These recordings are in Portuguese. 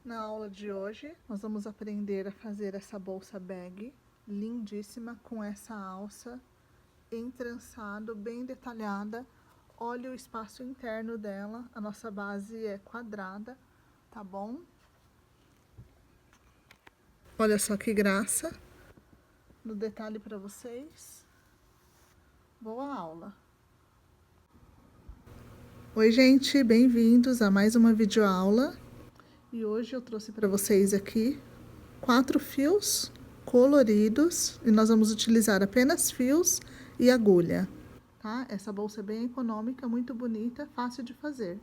Na aula de hoje, nós vamos aprender a fazer essa bolsa bag lindíssima com essa alça entrançado, bem detalhada. Olha o espaço interno dela, a nossa base é quadrada, tá bom? Olha só que graça no detalhe para vocês. Boa aula! Oi, gente, bem-vindos a mais uma videoaula. E hoje eu trouxe para vocês aqui 4 fios coloridos e nós vamos utilizar apenas fios e agulha, tá? Essa bolsa é bem econômica, muito bonita, fácil de fazer.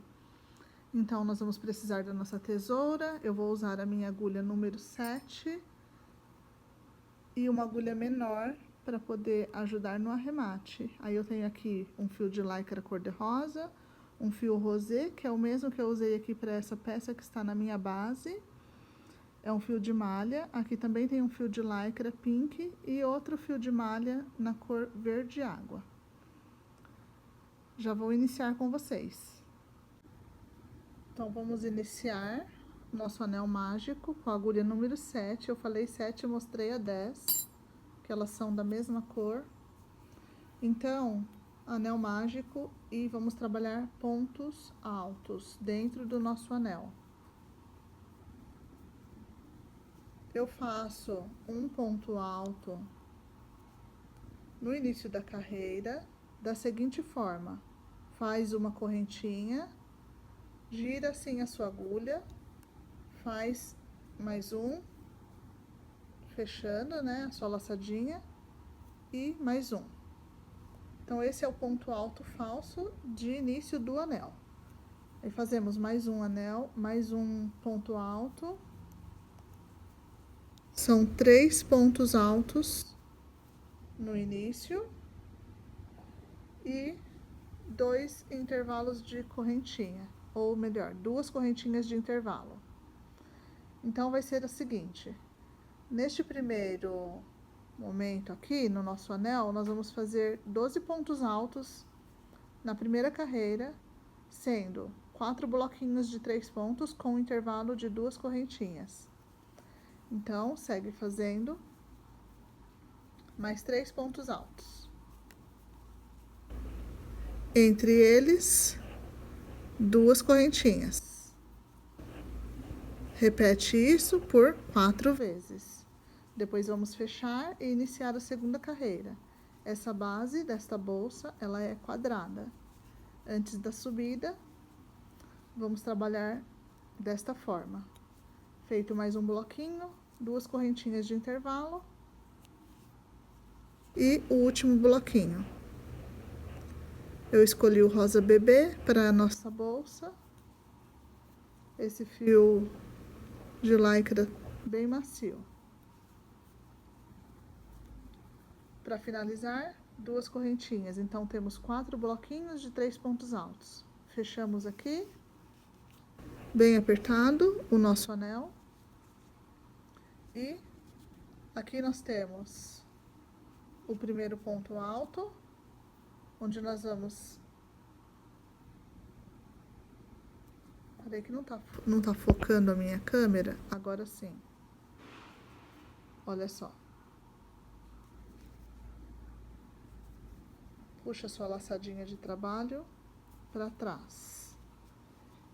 Então, nós vamos precisar da nossa tesoura, eu vou usar a minha agulha número 7 e uma agulha menor para poder ajudar no arremate. Aí eu tenho aqui um fio de lycra cor-de-rosa, um fio rosé, que é o mesmo que eu usei aqui para essa peça que está na minha base. É um fio de malha, aqui também tem um fio de lycra pink e outro fio de malha na cor verde água. Já vou iniciar com vocês. Então, vamos iniciar nosso anel mágico com a agulha número 7. Eu falei 7 e mostrei a 10, que elas são da mesma cor. Então, anel mágico e vamos trabalhar pontos altos dentro do nosso anel. Eu faço um ponto alto no início da carreira, da seguinte forma: faz uma correntinha, gira assim a sua agulha, faz mais um, fechando, né, a sua laçadinha, e mais um. Então, esse é o ponto alto falso de início do anel. Aí fazemos mais um anel, mais um ponto alto. São 3 pontos altos no início e 2 intervalos de correntinha, ou melhor, 2 correntinhas de intervalo. Então, vai ser o seguinte: neste primeiro momento aqui, no nosso anel, nós vamos fazer 12 pontos altos na primeira carreira, sendo 4 bloquinhos de 3 pontos com um intervalo de 2 correntinhas. Então, segue fazendo mais 3 pontos altos. Entre eles, 2 correntinhas. Repete isso por 4 vezes. Depois vamos fechar e iniciar a segunda carreira. Essa base desta bolsa, ela é quadrada. Antes da subida, vamos trabalhar desta forma. Feito mais um bloquinho, 2 correntinhas de intervalo e o último bloquinho. Eu escolhi o rosa bebê para a nossa bolsa. Esse fio de lycra bem macio. Para finalizar, 2 correntinhas. Então, temos 4 bloquinhos de 3 pontos altos. Fechamos aqui, bem apertado, o nosso anel. E aqui nós temos o primeiro ponto alto, onde nós vamos... Peraí que não tá focando a minha câmera, agora sim. Olha só. Puxa sua laçadinha de trabalho para trás.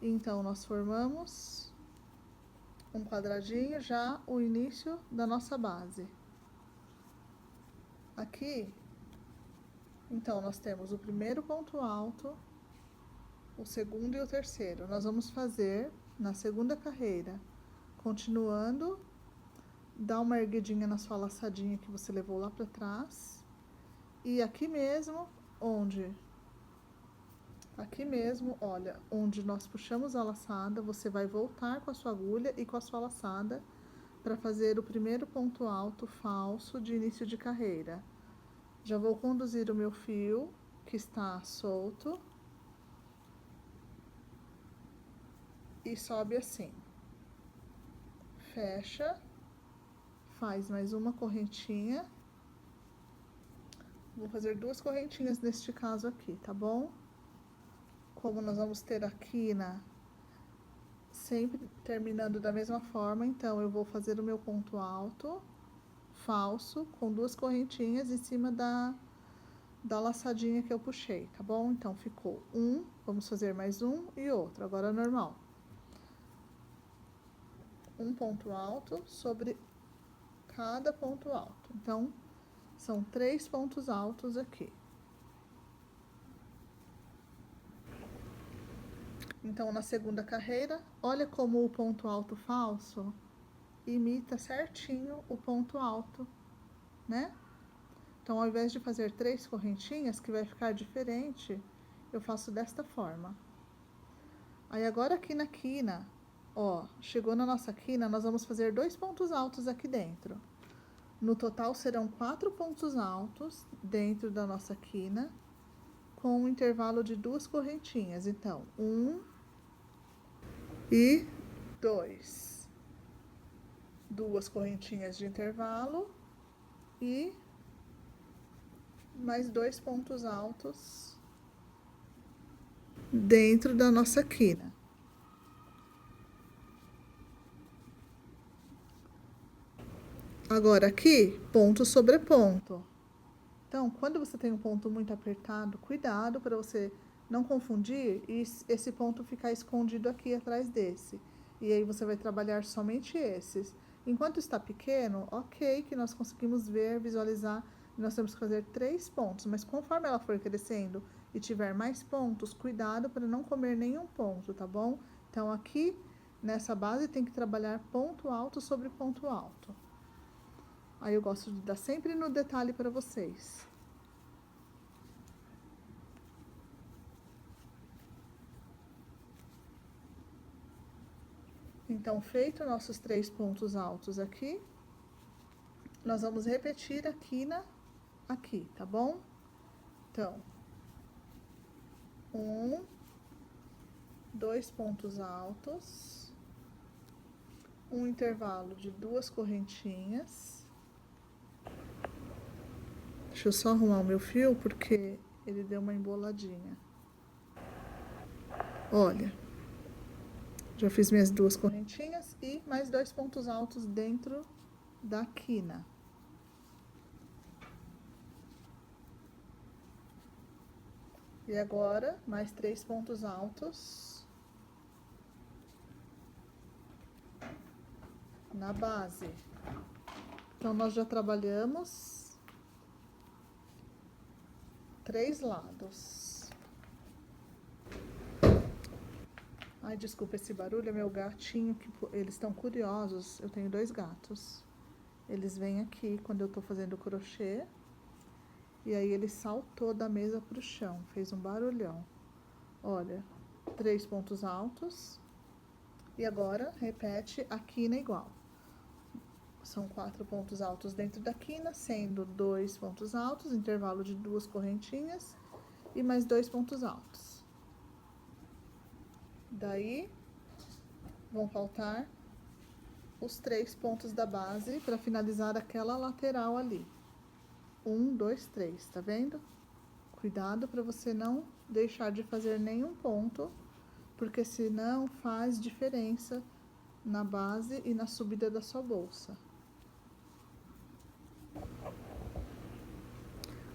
Então, nós formamos um quadradinho, já o início da nossa base. Aqui, então, nós temos o primeiro ponto alto, o segundo e o terceiro. Nós vamos fazer na segunda carreira, continuando, dá uma erguidinha na sua laçadinha que você levou lá para trás. E aqui mesmo, olha, onde nós puxamos a laçada, você vai voltar com a sua agulha e com a sua laçada para fazer o primeiro ponto alto falso de início de carreira. Já vou conduzir o meu fio, que está solto, e sobe assim. Fecha, faz mais uma correntinha. Vou fazer 2 correntinhas neste caso aqui, tá bom? Como nós vamos ter aqui na sempre terminando da mesma forma. Então, eu vou fazer o meu ponto alto, falso, com 2 correntinhas em cima da laçadinha que eu puxei, tá bom? Então, ficou um, vamos fazer mais um e outro, agora normal. Um ponto alto sobre cada ponto alto. Então, são 3 pontos altos aqui. Então, na segunda carreira, olha como o ponto alto falso imita certinho o ponto alto, né? Então, ao invés de fazer 3 correntinhas, que vai ficar diferente, eu faço desta forma. Aí, agora aqui na quina, ó, chegou na nossa quina, nós vamos fazer 2 pontos altos aqui dentro. No total, serão 4 pontos altos dentro da nossa quina, com um intervalo de 2 correntinhas. Então, 1 e 2. 2 correntinhas de intervalo e mais 2 pontos altos dentro da nossa quina. Agora aqui, ponto sobre ponto. Então, quando você tem um ponto muito apertado, cuidado para você não confundir e esse ponto ficar escondido aqui atrás desse. E aí você vai trabalhar somente esses. Enquanto está pequeno, ok, que nós conseguimos ver, visualizar, nós temos que fazer 3 pontos. Mas conforme ela for crescendo e tiver mais pontos, cuidado para não comer nenhum ponto, tá bom? Então, aqui, nessa base, tem que trabalhar ponto alto sobre ponto alto. Aí eu gosto de dar sempre no detalhe para vocês. Então, feito nossos 3 pontos altos aqui, nós vamos repetir a quina aqui, tá bom? Então, 1, 2 pontos altos, um intervalo de 2 correntinhas. Deixa eu só arrumar o meu fio, porque ele deu uma emboladinha. Olha, já fiz minhas 2 correntinhas e mais 2 pontos altos dentro da quina. E agora, mais 3 pontos altos na base. Então, nós já trabalhamos 3 lados. Ai, desculpa esse barulho, é meu gatinho, que eles estão curiosos. Eu tenho 2 gatos. Eles vêm aqui quando eu tô fazendo crochê. E aí ele saltou da mesa pro chão, fez um barulhão. Olha, 3 pontos altos. E agora, repete a quina igual. São 4 pontos altos dentro da quina, sendo 2 pontos altos, intervalo de 2 correntinhas e mais 2 pontos altos. Daí, vão faltar os 3 pontos da base para finalizar aquela lateral ali. 1, 2, 3, tá vendo? Cuidado para você não deixar de fazer nenhum ponto, porque senão faz diferença na base e na subida da sua bolsa.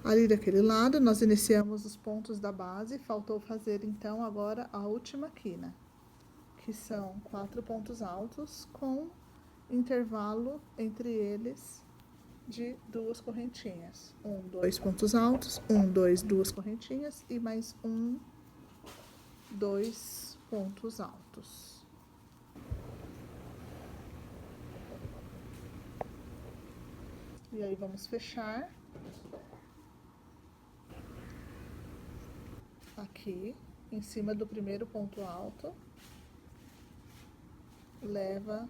Ali daquele lado, nós iniciamos os pontos da base, faltou fazer então agora a última quina, que são 4 pontos altos com intervalo entre eles de 2 correntinhas. 1, 2 pontos altos, 1, 2, 2 correntinhas e mais 1, 2 pontos altos. E aí vamos fechar aqui em cima do primeiro ponto alto. Leva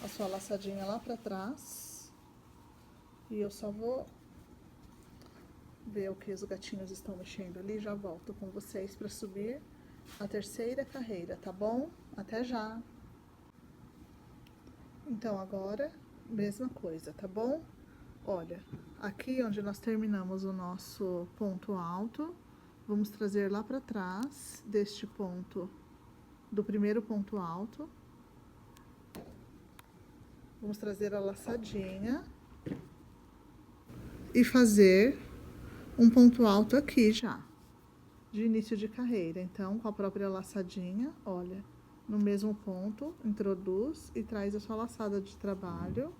a sua laçadinha lá pra trás. E eu só vou ver o que os gatinhos estão mexendo ali, já volto com vocês para subir a terceira carreira, tá bom? Até já! Então, agora, mesma coisa, tá bom? Olha, aqui onde nós terminamos o nosso ponto alto, vamos trazer lá para trás deste ponto do primeiro ponto alto. Vamos trazer a laçadinha e fazer um ponto alto aqui já, de início de carreira. Então, com a própria laçadinha, olha, no mesmo ponto, introduz e traz a sua laçada de trabalho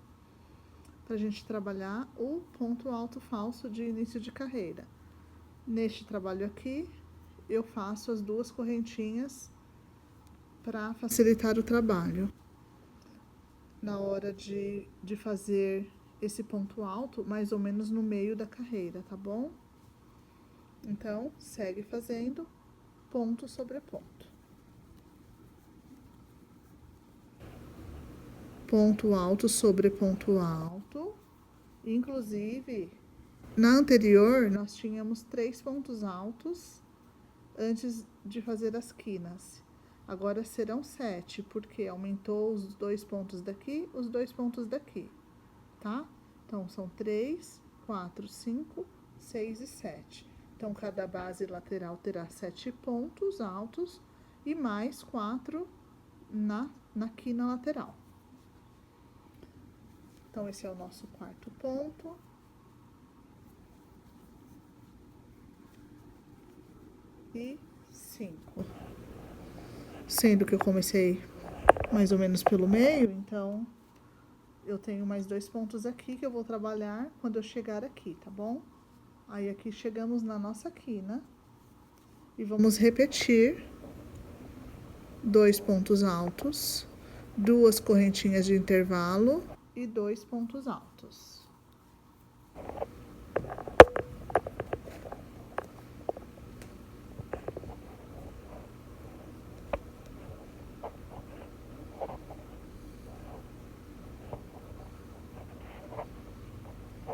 pra gente trabalhar o ponto alto falso de início de carreira. Neste trabalho aqui, eu faço as duas correntinhas para facilitar o trabalho. Na hora de fazer esse ponto alto, mais ou menos no meio da carreira, tá bom? Então, segue fazendo ponto sobre ponto. Ponto alto sobre ponto alto. Inclusive, na anterior, nós tínhamos 3 pontos altos antes de fazer as quinas. Agora serão 7, porque aumentou os 2 pontos daqui, os 2 pontos daqui, tá? Então, são 3, 4, 5, 6 e 7. Então, cada base lateral terá 7 pontos altos e mais 4 na quina lateral. Então, esse é o nosso quarto ponto. E 5. Sendo que eu comecei mais ou menos pelo meio, então eu tenho mais 2 pontos aqui que eu vou trabalhar quando eu chegar aqui, tá bom? Aí aqui chegamos na nossa quina e vamos repetir 2 pontos altos, 2 correntinhas de intervalo e 2 pontos altos.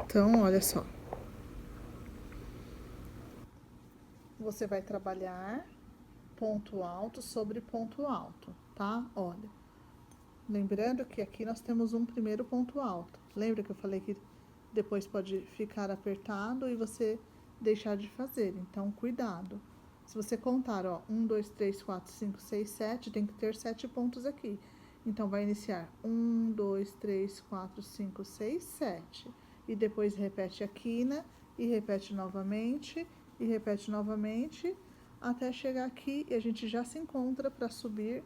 Então, olha só. Você vai trabalhar ponto alto sobre ponto alto, tá? Olha. Lembrando que aqui nós temos um primeiro ponto alto. Lembra que eu falei que depois pode ficar apertado e você deixar de fazer. Então, cuidado. Se você contar, ó, 1, 2, 3, 4, 5, 6, 7, tem que ter 7 pontos aqui. Então, vai iniciar 1, 2, 3, 4, 5, 6, 7. E depois repete a quina e repete novamente e repete novamente até chegar aqui e a gente já se encontra para subir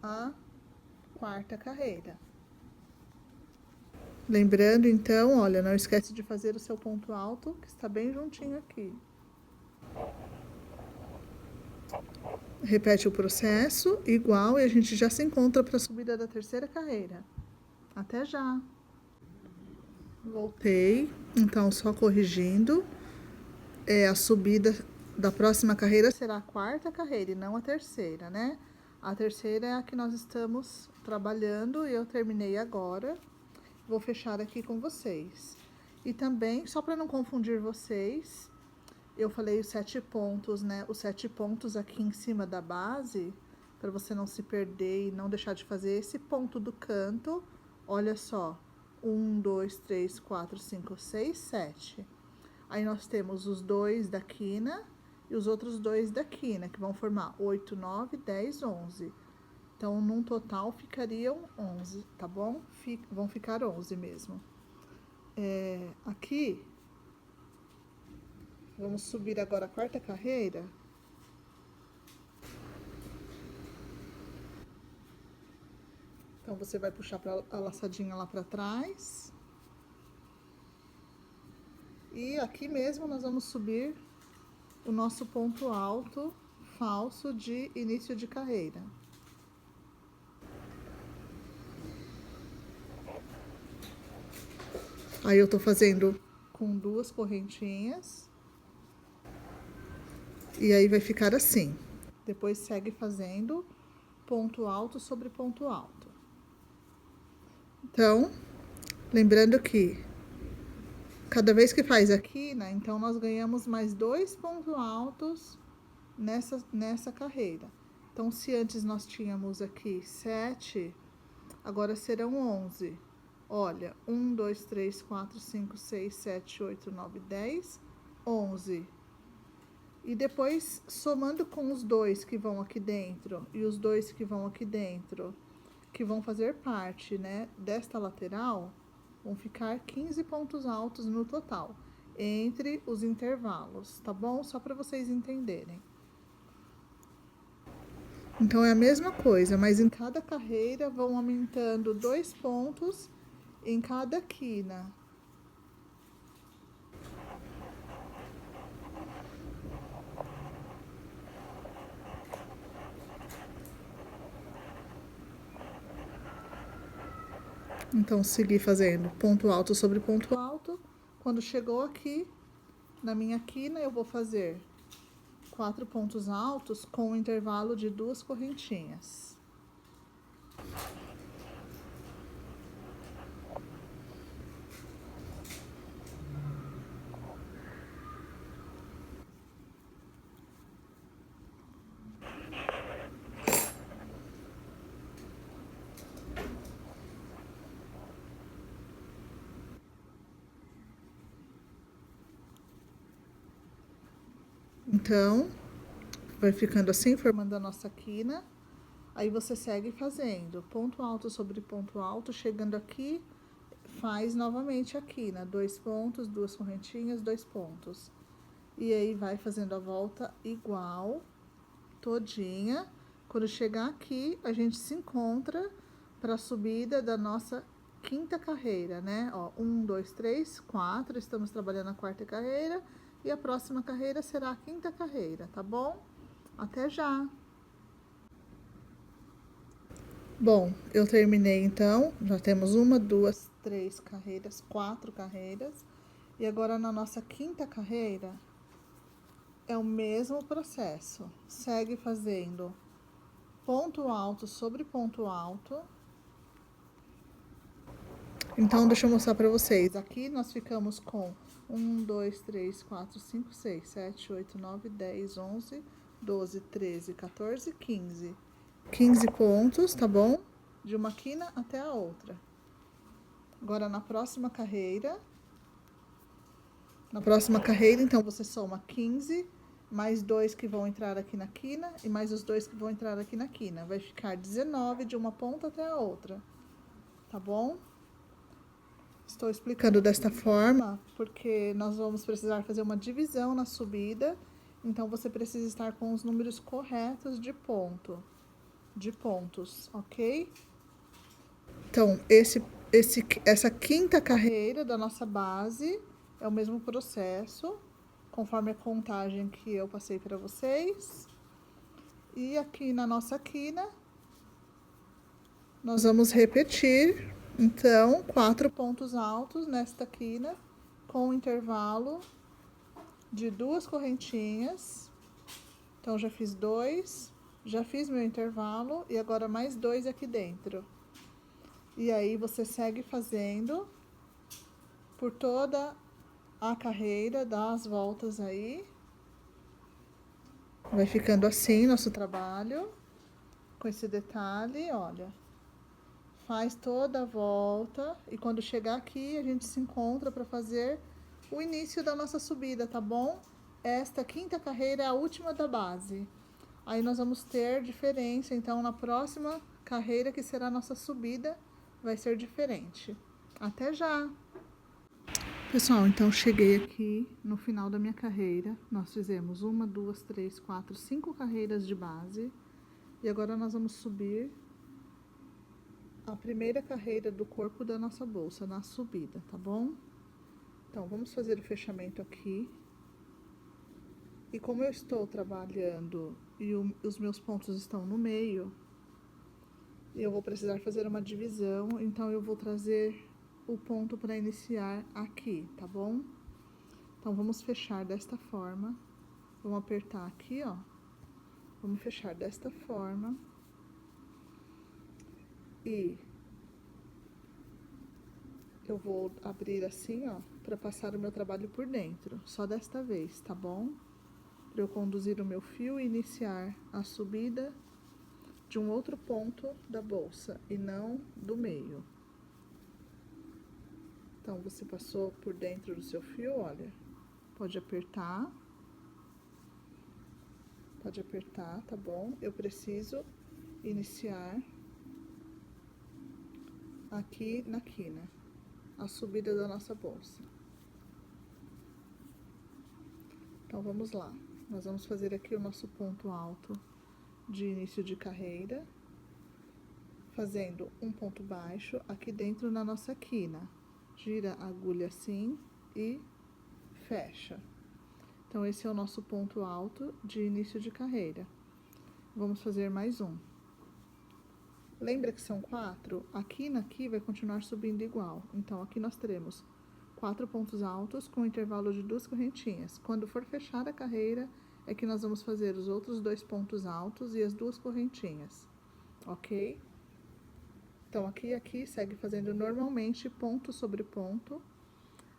a quarta carreira. Lembrando, então, olha, não esquece de fazer o seu ponto alto, que está bem juntinho aqui. Repete o processo, igual, e a gente já se encontra para a subida da terceira carreira. Até já! Voltei, então, só corrigindo, a subida da próxima carreira será a quarta carreira e não a terceira, né? A terceira é a que nós estamos trabalhando e eu terminei agora. Vou fechar aqui com vocês. E também, só para não confundir vocês, eu falei os 7 pontos, né? Os 7 pontos aqui em cima da base, para você não se perder e não deixar de fazer esse ponto do canto. Olha só, 1, 2, 3, 4, 5, 6, 7. Aí nós temos os 2 da quina e os outros 2 da quina, que vão formar 8, 9, 10, 11. Então, num total, ficariam 11, tá bom? Vão ficar 11 mesmo. Aqui, vamos subir agora a quarta carreira. Então, você vai puxar a laçadinha lá pra trás. E aqui mesmo nós vamos subir o nosso ponto alto falso de início de carreira. Aí eu tô fazendo com 2 correntinhas. E aí vai ficar assim. Depois segue fazendo ponto alto sobre ponto alto. Então, lembrando que cada vez que faz a quina, então nós ganhamos mais 2 pontos altos nessa carreira. Então, se antes nós tínhamos aqui 7, agora serão 11. Olha, 1, 2, 3, 4, 5, 6, 7, 8, 9, 10, 11. E depois, somando com os dois que vão aqui dentro e os dois que vão aqui dentro, que vão fazer parte, né, desta lateral, vão ficar 15 pontos altos no total, entre os intervalos, tá bom? Só para vocês entenderem. Então, é a mesma coisa, mas em cada carreira vão aumentando 2 pontos em cada quina. Então, seguir fazendo ponto alto sobre ponto alto. Quando chegou aqui, na minha quina, eu vou fazer 4 pontos altos com um intervalo de 2 correntinhas. Então, vai ficando assim, formando a nossa quina. Aí você segue fazendo ponto alto sobre ponto alto, chegando aqui, faz novamente a quina, 2 pontos, 2 correntinhas, 2 pontos. E aí vai fazendo a volta igual, todinha. Quando chegar aqui, a gente se encontra para a subida da nossa quinta carreira, né? Ó, 1, 2, 3, 4, estamos trabalhando a quarta carreira e a próxima carreira será a quinta carreira, tá bom? Até já! Bom, eu terminei então, já temos 1, 2, 3 carreiras, 4 carreiras. E agora na nossa quinta carreira, é o mesmo processo. Segue fazendo ponto alto sobre ponto alto. Então, deixa eu mostrar pra vocês. Aqui nós ficamos com 1, 2, 3, 4, 5, 6, 7, 8, 9, 10, 11, 12, 13, 14, 15. 15 pontos, tá bom? De uma quina até a outra. Agora, na próxima carreira, então, você soma 15, mais 2 que vão entrar aqui na quina, e mais os 2 que vão entrar aqui na quina. Vai ficar 19 de uma ponta até a outra, tá bom? Estou explicando desta forma, porque nós vamos precisar fazer uma divisão na subida, então você precisa estar com os números corretos de pontos, ok? Então, essa quinta carreira da nossa base é o mesmo processo, conforme a contagem que eu passei para vocês. E aqui na nossa quina, nós vamos repetir, então, 4 pontos altos nesta quina, com um intervalo de 2 correntinhas. Então, já fiz 2, já fiz meu intervalo e agora mais 2 aqui dentro. E aí, você segue fazendo por toda a carreira, dá as voltas aí. Vai ficando assim nosso trabalho, com esse detalhe, olha. Faz toda a volta e quando chegar aqui, a gente se encontra para fazer o início da nossa subida, tá bom? Esta quinta carreira é a última da base. Aí nós vamos ter diferença, então na próxima carreira, que será a nossa subida, vai ser diferente. Até já! Pessoal, então cheguei aqui no final da minha carreira. Nós fizemos 1, 2, 3, 4, 5 carreiras de base. E agora nós vamos subir a primeira carreira do corpo da nossa bolsa, na subida, tá bom? Então, vamos fazer o fechamento aqui. E como eu estou trabalhando e os meus pontos estão no meio, eu vou precisar fazer uma divisão, então eu vou trazer o ponto para iniciar aqui, tá bom? Então, vamos fechar desta forma. Vamos apertar aqui, ó. Vamos fechar desta forma. E eu vou abrir assim, ó, para passar o meu trabalho por dentro. Só desta vez, tá bom? Para eu conduzir o meu fio e iniciar a subida de um outro ponto da bolsa e não do meio. Então, você passou por dentro do seu fio, olha, pode apertar. Pode apertar, tá bom? Eu preciso iniciar aqui na quina, a subida da nossa bolsa. Então, vamos lá. Nós vamos fazer aqui o nosso ponto alto de início de carreira, fazendo um ponto baixo aqui dentro na nossa quina. Gira a agulha assim e fecha. Então, esse é o nosso ponto alto de início de carreira. Vamos fazer mais um. Lembra que são 4? Aqui vai continuar subindo igual. Então, aqui nós teremos 4 pontos altos com intervalo de 2 correntinhas. Quando for fechar a carreira, é que nós vamos fazer os outros 2 pontos altos e as 2 correntinhas, ok? Então, aqui segue fazendo normalmente ponto sobre ponto,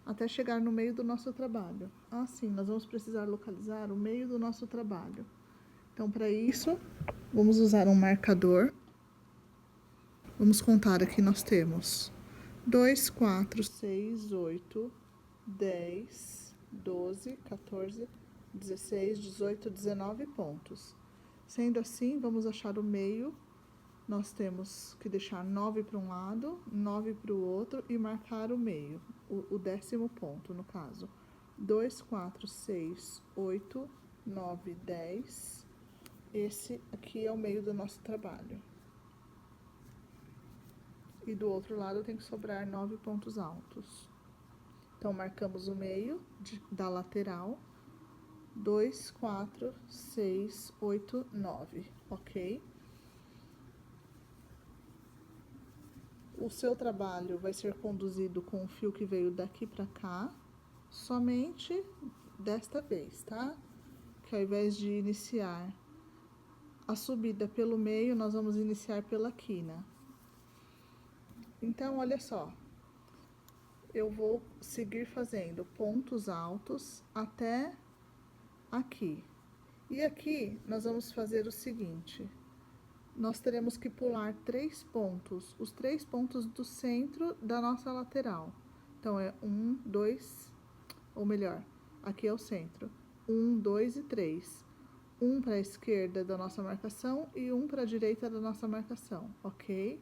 até chegar no meio do nosso trabalho. Assim, nós vamos precisar localizar o meio do nosso trabalho. Então, para isso, vamos usar um marcador. Vamos contar aqui, nós temos 2, 4, 6, 8, 10, 12, 14, 16, 18, 19 pontos. Sendo assim, vamos achar o meio. Nós temos que deixar 9 para um lado, 9 para o outro e marcar o meio, o 10º ponto, no caso. 2, 4, 6, 8, 9, 10. Esse aqui é o meio do nosso trabalho. E do outro lado tem que sobrar 9 pontos altos. Então, marcamos o meio da lateral. 2, 4, 6, 8, 9, ok? O seu trabalho vai ser conduzido com o fio que veio daqui pra cá, somente desta vez, tá? Que ao invés de iniciar a subida pelo meio, nós vamos iniciar pela quina. Então, olha só, eu vou seguir fazendo pontos altos até aqui. E aqui, nós vamos fazer o seguinte, nós teremos que pular 3 pontos, os 3 pontos do centro da nossa lateral. Então, é 1, 2, ou melhor, aqui é o centro, 1, 2 e 3. Um para a esquerda da nossa marcação e um para a direita da nossa marcação, ok?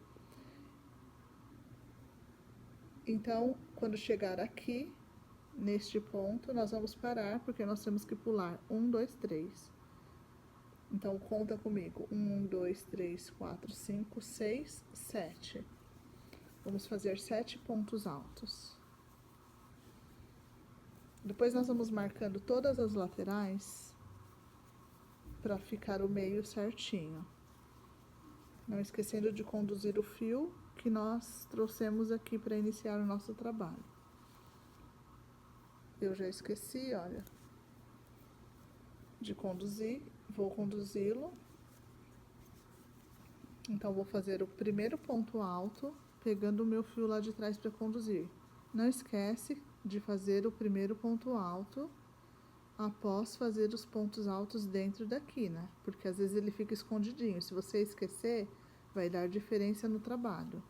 Então, quando chegar aqui, neste ponto, nós vamos parar, porque nós temos que pular 1, 2, 3. Então, conta comigo. 1, 2, 3, 4, 5, 6, 7. Vamos fazer 7 pontos altos. Depois, nós vamos marcando todas as laterais para ficar o meio certinho. Não esquecendo de conduzir o fio que nós trouxemos aqui para iniciar o nosso trabalho. Eu já esqueci, olha, de conduzir, vou conduzi-lo. Então, vou fazer o primeiro ponto alto, pegando o meu fio lá de trás para conduzir. Não esquece de fazer o primeiro ponto alto após fazer os pontos altos dentro da quina, porque às vezes ele fica escondidinho. Se você esquecer, vai dar diferença no trabalho.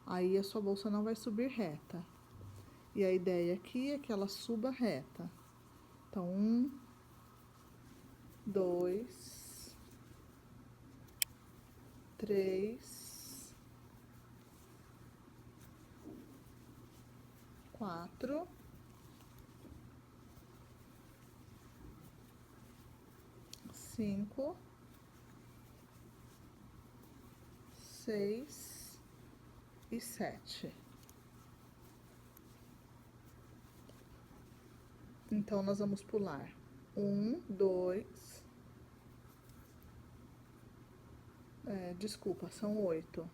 Aí a sua bolsa não vai subir reta. E a ideia aqui é que ela suba reta. Então, 1, 2, 3, 4, 5, 6 e 7. Então, nós vamos pular 1, 2, desculpa, são 8.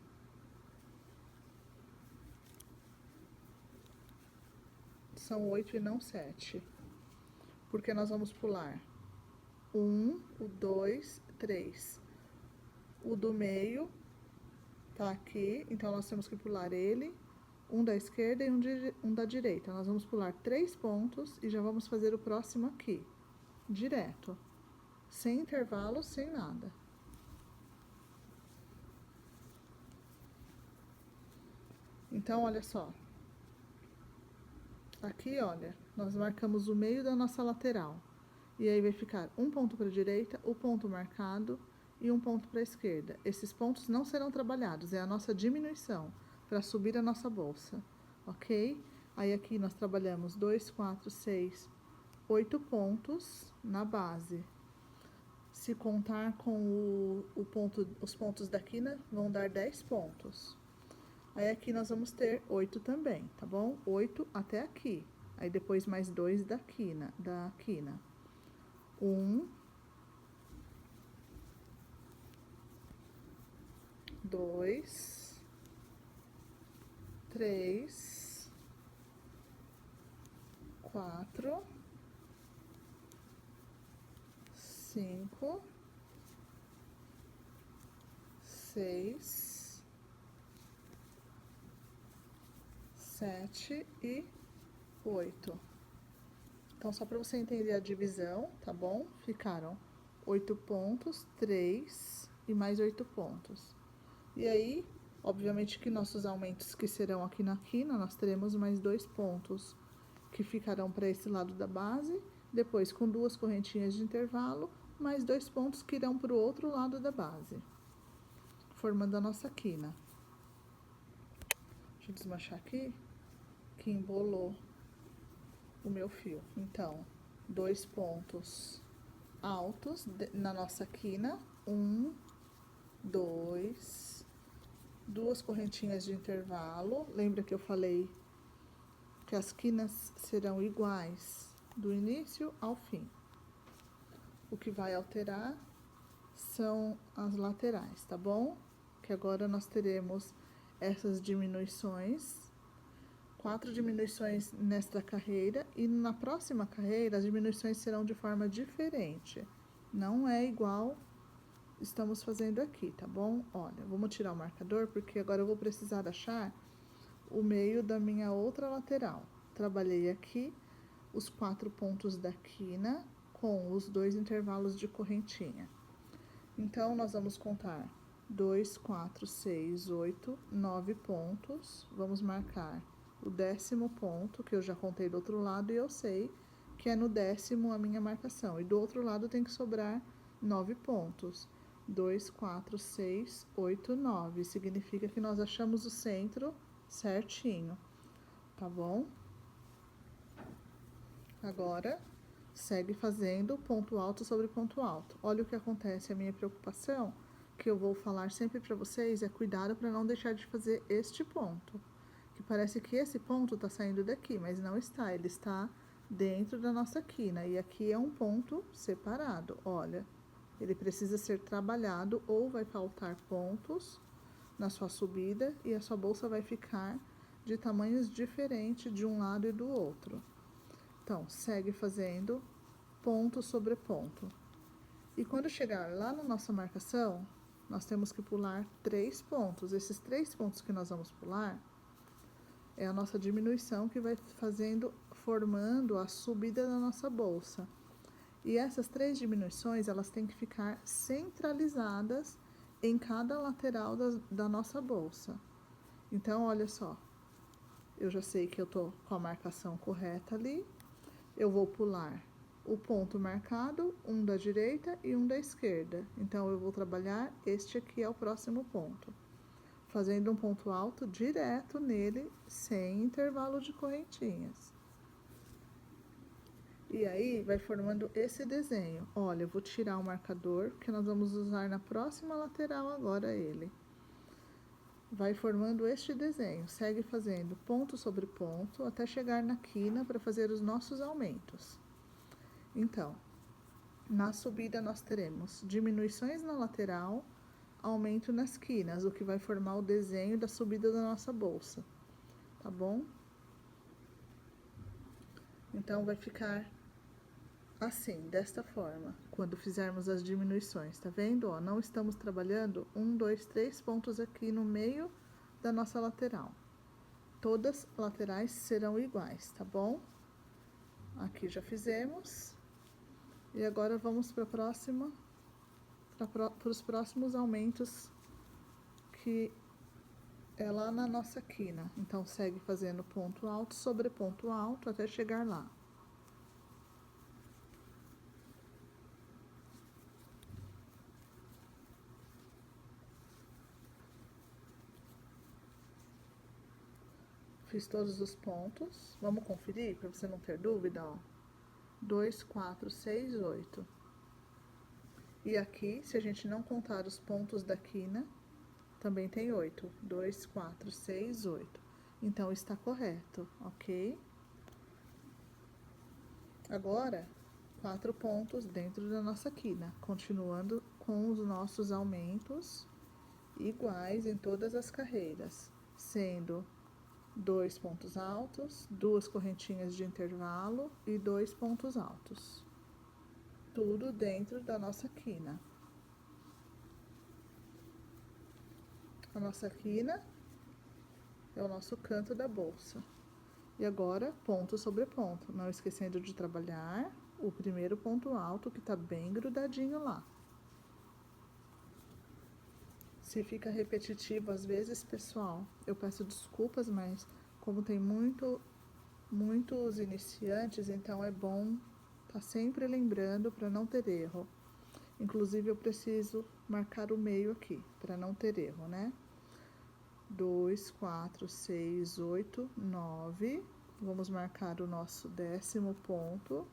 São 8 e não 7. Porque nós vamos pular 1, o 2, 3. O do meio tá aqui, então nós temos que pular ele, um da esquerda e um da direita. Nós vamos pular 3 pontos e já vamos fazer o próximo aqui, direto, sem intervalo, sem nada. Então, olha só. Aqui, olha, nós marcamos o meio da nossa lateral. E aí vai ficar um ponto para a direita, o ponto marcado e um ponto para a esquerda. Esses pontos não serão trabalhados, é a nossa diminuição para subir a nossa bolsa, ok? Aí aqui nós trabalhamos 2, 4, 6, 8 pontos na base. Se contar com os pontos da quina, vão dar 10 pontos. Aí aqui nós vamos ter 8 também, tá bom? 8 até aqui. Aí depois mais 2 da quina. 1, 2, 3, 4, 5, 6, 7 e 8. Então, só para você entender a divisão, tá bom? Ficaram 8 pontos, 3 e mais 8 pontos. E aí, obviamente que nossos aumentos que serão aqui na quina, nós teremos mais 2 pontos que ficarão para esse lado da base, depois com 2 correntinhas de intervalo, mais 2 pontos que irão para o outro lado da base, formando a nossa quina. Deixa eu desmanchar aqui, que embolou o meu fio. Então, 2 pontos altos na nossa quina, 1, 2, 2 correntinhas de intervalo. Lembra que eu falei que as quinas serão iguais do início ao fim. O que vai alterar são as laterais, tá bom? Que agora nós teremos essas diminuições, 4 diminuições nesta carreira, e na próxima carreira as diminuições serão de forma diferente. Não é igual estamos fazendo aqui, tá bom? Olha, vamos tirar o marcador porque agora eu vou precisar achar o meio da minha outra lateral. Trabalhei aqui os 4 pontos da quina com os 2 intervalos de correntinha. Então, nós vamos contar 2, 4, 6, 8, 9 pontos. Vamos marcar o 10º ponto, que eu já contei do outro lado, e eu sei que é no 10º a minha marcação. E do outro lado tem que sobrar 9 pontos. 2, 4, 6, 8, 9. Significa que nós achamos o centro certinho, tá bom? Agora, segue fazendo ponto alto sobre ponto alto. Olha o que acontece, a minha preocupação, que eu vou falar sempre para vocês, é cuidado para não deixar de fazer este ponto. Que parece que esse ponto tá saindo daqui, mas não está, ele está dentro da nossa quina. E aqui é um ponto separado, olha. Ele precisa ser trabalhado ou vai faltar pontos na sua subida e a sua bolsa vai ficar de tamanhos diferentes de um lado e do outro. Então, segue fazendo ponto sobre ponto. E quando chegar lá na nossa marcação, nós temos que pular 3 pontos. Esses 3 pontos que nós vamos pular é a nossa diminuição que vai formando a subida da nossa bolsa. E essas 3 diminuições, elas têm que ficar centralizadas em cada lateral da nossa bolsa. Então, olha só, eu já sei que eu tô com a marcação correta ali. Eu vou pular o ponto marcado, um da direita e um da esquerda. Então, eu vou trabalhar este aqui é o próximo ponto, fazendo um ponto alto direto nele, sem intervalo de correntinhas. E aí, vai formando esse desenho. Olha, eu vou tirar o marcador, que nós vamos usar na próxima lateral agora ele. Vai formando este desenho, segue fazendo ponto sobre ponto, até chegar na quina para fazer os nossos aumentos. Então, na subida nós teremos diminuições na lateral, aumento nas quinas, o que vai formar o desenho da subida da nossa bolsa, tá bom? Então, vai ficar assim, desta forma, quando fizermos as diminuições, tá vendo? Ó, não estamos trabalhando 1, 2, 3 pontos aqui no meio da nossa lateral. Todas as laterais serão iguais, tá bom? Aqui já fizemos. E agora vamos para a próxima, para os próximos aumentos, que é lá na nossa quina. Então, segue fazendo ponto alto sobre ponto alto até chegar lá. Fiz todos os pontos. Vamos conferir para você não ter dúvida, ó. 2, 4, 6, 8. E aqui, se a gente não contar os pontos da quina, também tem 8. 2, 4, 6, 8. Então, está correto, ok? Agora, 4 pontos dentro da nossa quina, continuando com os nossos aumentos iguais em todas as carreiras, sendo 2 pontos altos, 2 correntinhas de intervalo e 2 pontos altos. Tudo dentro da nossa quina. A nossa quina é o nosso canto da bolsa. E agora, ponto sobre ponto, não esquecendo de trabalhar o primeiro ponto alto que tá bem grudadinho lá. Se fica repetitivo às vezes, pessoal, eu peço desculpas, mas como tem muitos iniciantes, então é bom tá sempre lembrando para não ter erro. Inclusive, eu preciso marcar o meio aqui, para não ter erro, né? 2, 4, 6, 8, 9. Vamos marcar o nosso 10º ponto.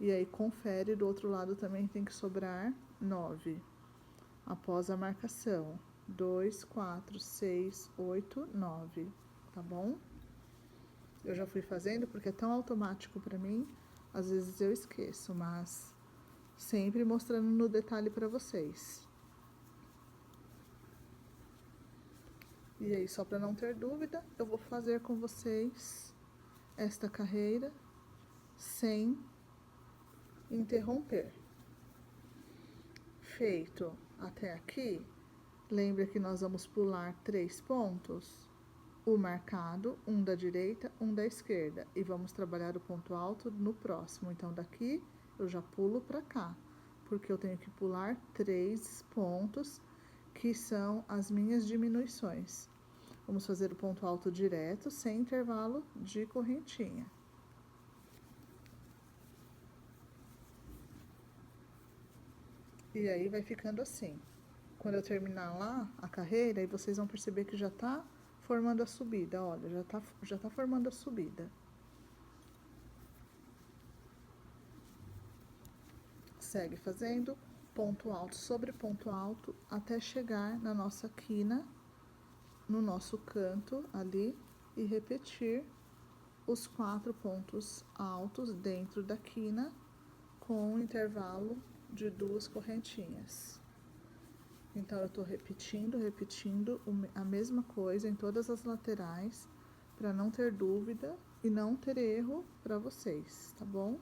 E aí, confere, do outro lado também tem que sobrar 9. Após a marcação, 2, 4, 6, 8, 9. Tá bom? Eu já fui fazendo porque é tão automático para mim, às vezes eu esqueço, mas sempre mostrando no detalhe para vocês. E aí, só para não ter dúvida, eu vou fazer com vocês esta carreira sem interromper. Feito até aqui, lembra que nós vamos pular 3 pontos? O marcado, um da direita, um da esquerda. E vamos trabalhar o ponto alto no próximo. Então, daqui eu já pulo para cá, porque eu tenho que pular 3 pontos, que são as minhas diminuições. Vamos fazer o ponto alto direto, sem intervalo de correntinha. E aí vai ficando assim. Quando eu terminar lá a carreira, aí vocês vão perceber que já tá formando a subida, olha, já tá formando a subida. Segue fazendo ponto alto sobre ponto alto até chegar na nossa quina, no nosso canto ali, e repetir os 4 pontos altos dentro da quina com um intervalo de 2 correntinhas. Então, eu tô repetindo a mesma coisa em todas as laterais, para não ter dúvida e não ter erro para vocês, tá bom?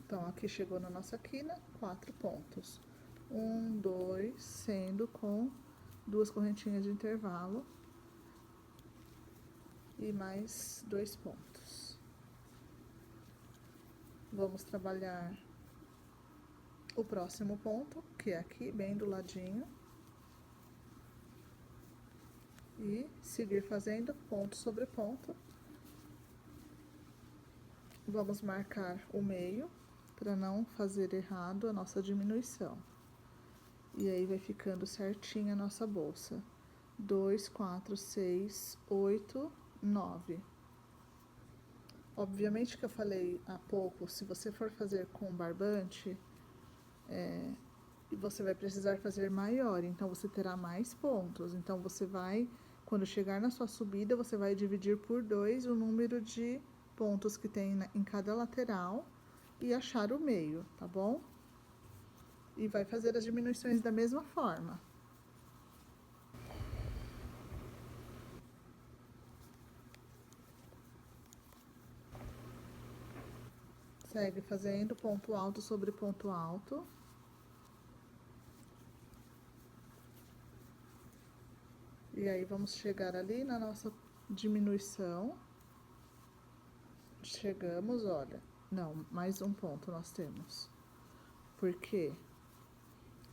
Então, aqui chegou na nossa quina, 4 pontos. 1, 2, sendo com 2 correntinhas de intervalo e mais 2 pontos. Vamos trabalhar o próximo ponto, que é aqui, bem do ladinho. E seguir fazendo ponto sobre ponto. Vamos marcar o meio, para não fazer errado a nossa diminuição. E aí, vai ficando certinha a nossa bolsa. 2, 4, 6, 8, 9. Obviamente que eu falei há pouco, se você for fazer com barbante, você vai precisar fazer maior, então você terá mais pontos. Então, você vai, quando chegar na sua subida, você vai dividir por 2 o número de pontos que tem em cada lateral e achar o meio, tá bom? E vai fazer as diminuições da mesma forma. Segue fazendo ponto alto sobre ponto alto. E aí, vamos chegar ali na nossa diminuição. Chegamos, olha. Não, mais um ponto nós temos. Porque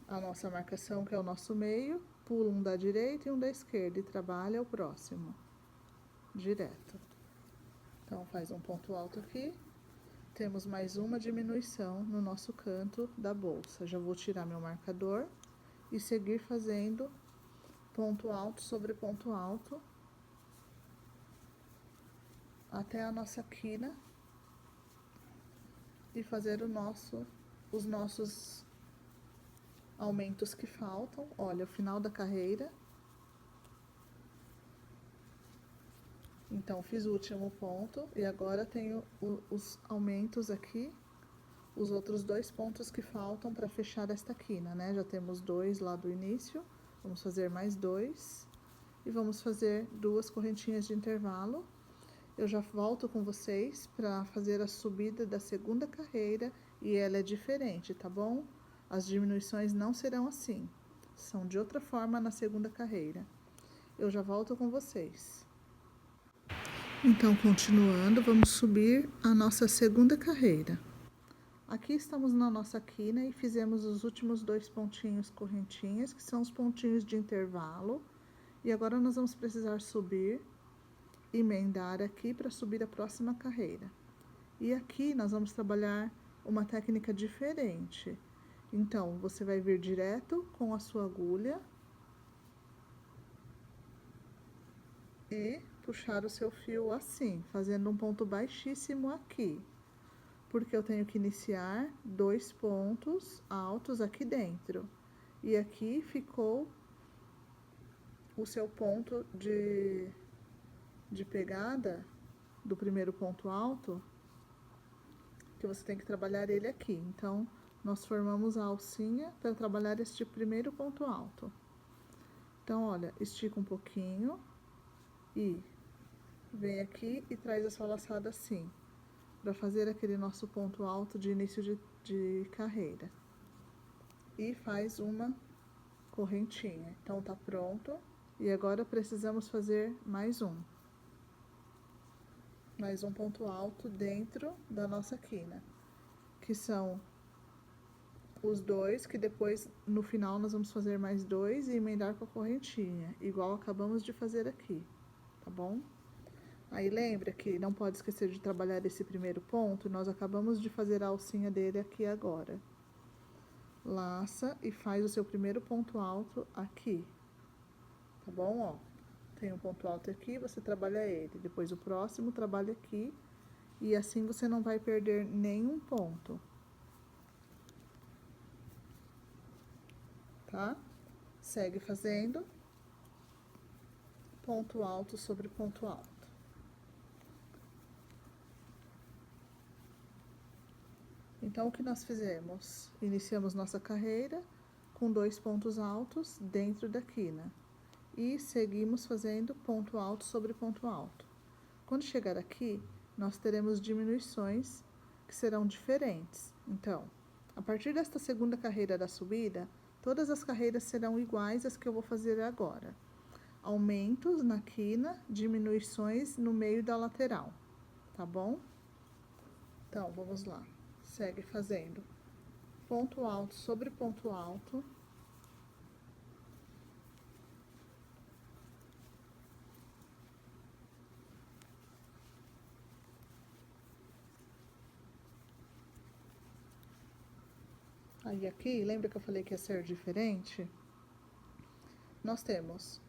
a nossa marcação, que é o nosso meio, pula um da direita e um da esquerda e trabalha o próximo. Direto. Então, faz um ponto alto aqui. Temos mais uma diminuição no nosso canto da bolsa. Já vou tirar meu marcador e seguir fazendo ponto alto sobre ponto alto até a nossa quina e fazer os nossos aumentos que faltam. Olha, o final da carreira. Então, fiz o último ponto e agora tenho os aumentos aqui, os outros 2 pontos que faltam para fechar esta quina, né? Já temos 2 lá do início, vamos fazer mais 2 e vamos fazer 2 correntinhas de intervalo. Eu já volto com vocês para fazer a subida da segunda carreira e ela é diferente, tá bom? As diminuições não serão assim, são de outra forma na segunda carreira. Eu já volto com vocês. Então, continuando, vamos subir a nossa segunda carreira. Aqui estamos na nossa quina e fizemos os últimos 2 pontinhos correntinhas, que são os pontinhos de intervalo. E agora nós vamos precisar subir, emendar aqui para subir a próxima carreira. E aqui nós vamos trabalhar uma técnica diferente. Então, você vai vir direto com a sua agulha e puxar o seu fio assim, fazendo um ponto baixíssimo aqui, porque eu tenho que iniciar 2 pontos altos aqui dentro. E aqui ficou o seu ponto de pegada do primeiro ponto alto, que você tem que trabalhar ele aqui. Então, nós formamos a alcinha para trabalhar este primeiro ponto alto. Então, olha, estica um pouquinho e vem aqui e traz a sua laçada assim, para fazer aquele nosso ponto alto de início de carreira. E faz uma correntinha. Então, tá pronto. E agora precisamos fazer mais um ponto alto dentro da nossa quina, que são os 2, que depois, no final, nós vamos fazer mais 2 e emendar com a correntinha, igual acabamos de fazer aqui, tá bom? Aí, lembra que não pode esquecer de trabalhar esse primeiro ponto, nós acabamos de fazer a alcinha dele aqui agora. Laça e faz o seu primeiro ponto alto aqui, tá bom? Ó, tem um ponto alto aqui, você trabalha ele, depois o próximo trabalha aqui, e assim você não vai perder nenhum ponto, tá? Segue fazendo ponto alto sobre ponto alto. Então, o que nós fizemos? Iniciamos nossa carreira com 2 pontos altos dentro da quina e seguimos fazendo ponto alto sobre ponto alto. Quando chegar aqui, nós teremos diminuições que serão diferentes. Então, a partir desta segunda carreira da subida, todas as carreiras serão iguais às que eu vou fazer agora. Aumentos na quina, diminuições no meio da lateral, tá bom? Então, vamos lá. Segue fazendo ponto alto sobre ponto alto. Aí aqui, lembra que eu falei que ia ser diferente? Nós temos,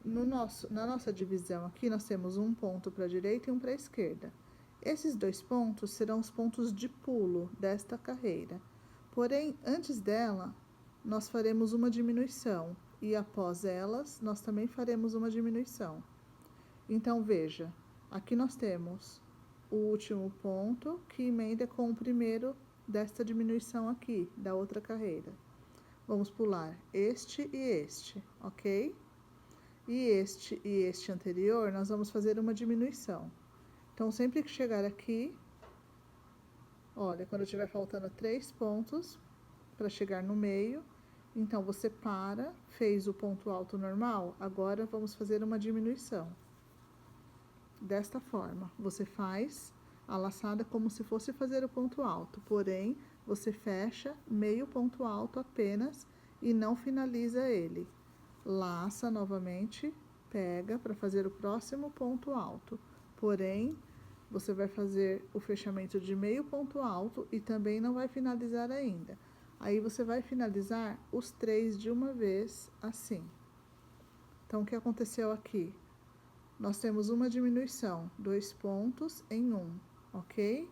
na nossa divisão aqui, nós temos um ponto para a direita e um para a esquerda. Esses 2 pontos serão os pontos de pulo desta carreira. Porém, antes dela, nós faremos uma diminuição e após elas, nós também faremos uma diminuição. Então, veja, aqui nós temos o último ponto que emenda com o primeiro desta diminuição aqui, da outra carreira. Vamos pular este e este, ok? E este anterior, nós vamos fazer uma diminuição. Então, sempre que chegar aqui, olha, quando tiver faltando 3 pontos para chegar no meio, então você para, fez o ponto alto normal, agora vamos fazer uma diminuição. Desta forma, você faz a laçada como se fosse fazer o ponto alto, porém, você fecha meio ponto alto apenas e não finaliza ele. Laça novamente, pega para fazer o próximo ponto alto, porém, você vai fazer o fechamento de meio ponto alto e também não vai finalizar ainda. Aí, você vai finalizar os 3 de uma vez, assim. Então, o que aconteceu aqui? nós temos uma diminuição, 2 pontos em 1, ok?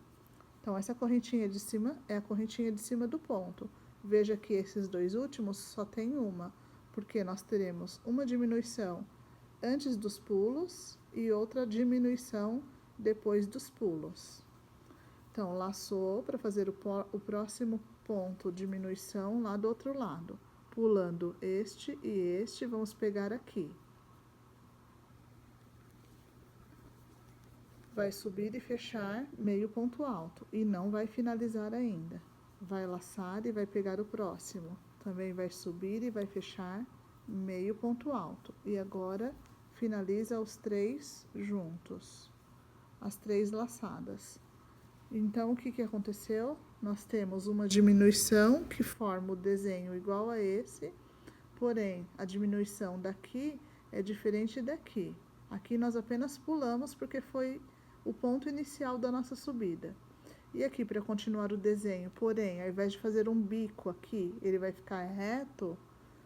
Então, essa correntinha de cima é a correntinha de cima do ponto. Veja que esses dois últimos só tem uma, porque nós teremos uma diminuição antes dos pulos e outra diminuição depois dos pulos. Então, laçou para fazer o próximo ponto, diminuição lá do outro lado. Pulando este e este, vamos pegar aqui. Vai subir e fechar meio ponto alto e não vai finalizar ainda. Vai laçar e vai pegar o próximo. Também vai subir e vai fechar meio ponto alto. E agora finaliza os 3 juntos, as 3 laçadas. Então, o que aconteceu? Nós temos uma diminuição que forma o desenho igual a esse, porém, a diminuição daqui é diferente daqui. Aqui nós apenas pulamos porque foi o ponto inicial da nossa subida. E aqui, para continuar o desenho, porém, ao invés de fazer um bico aqui, ele vai ficar reto,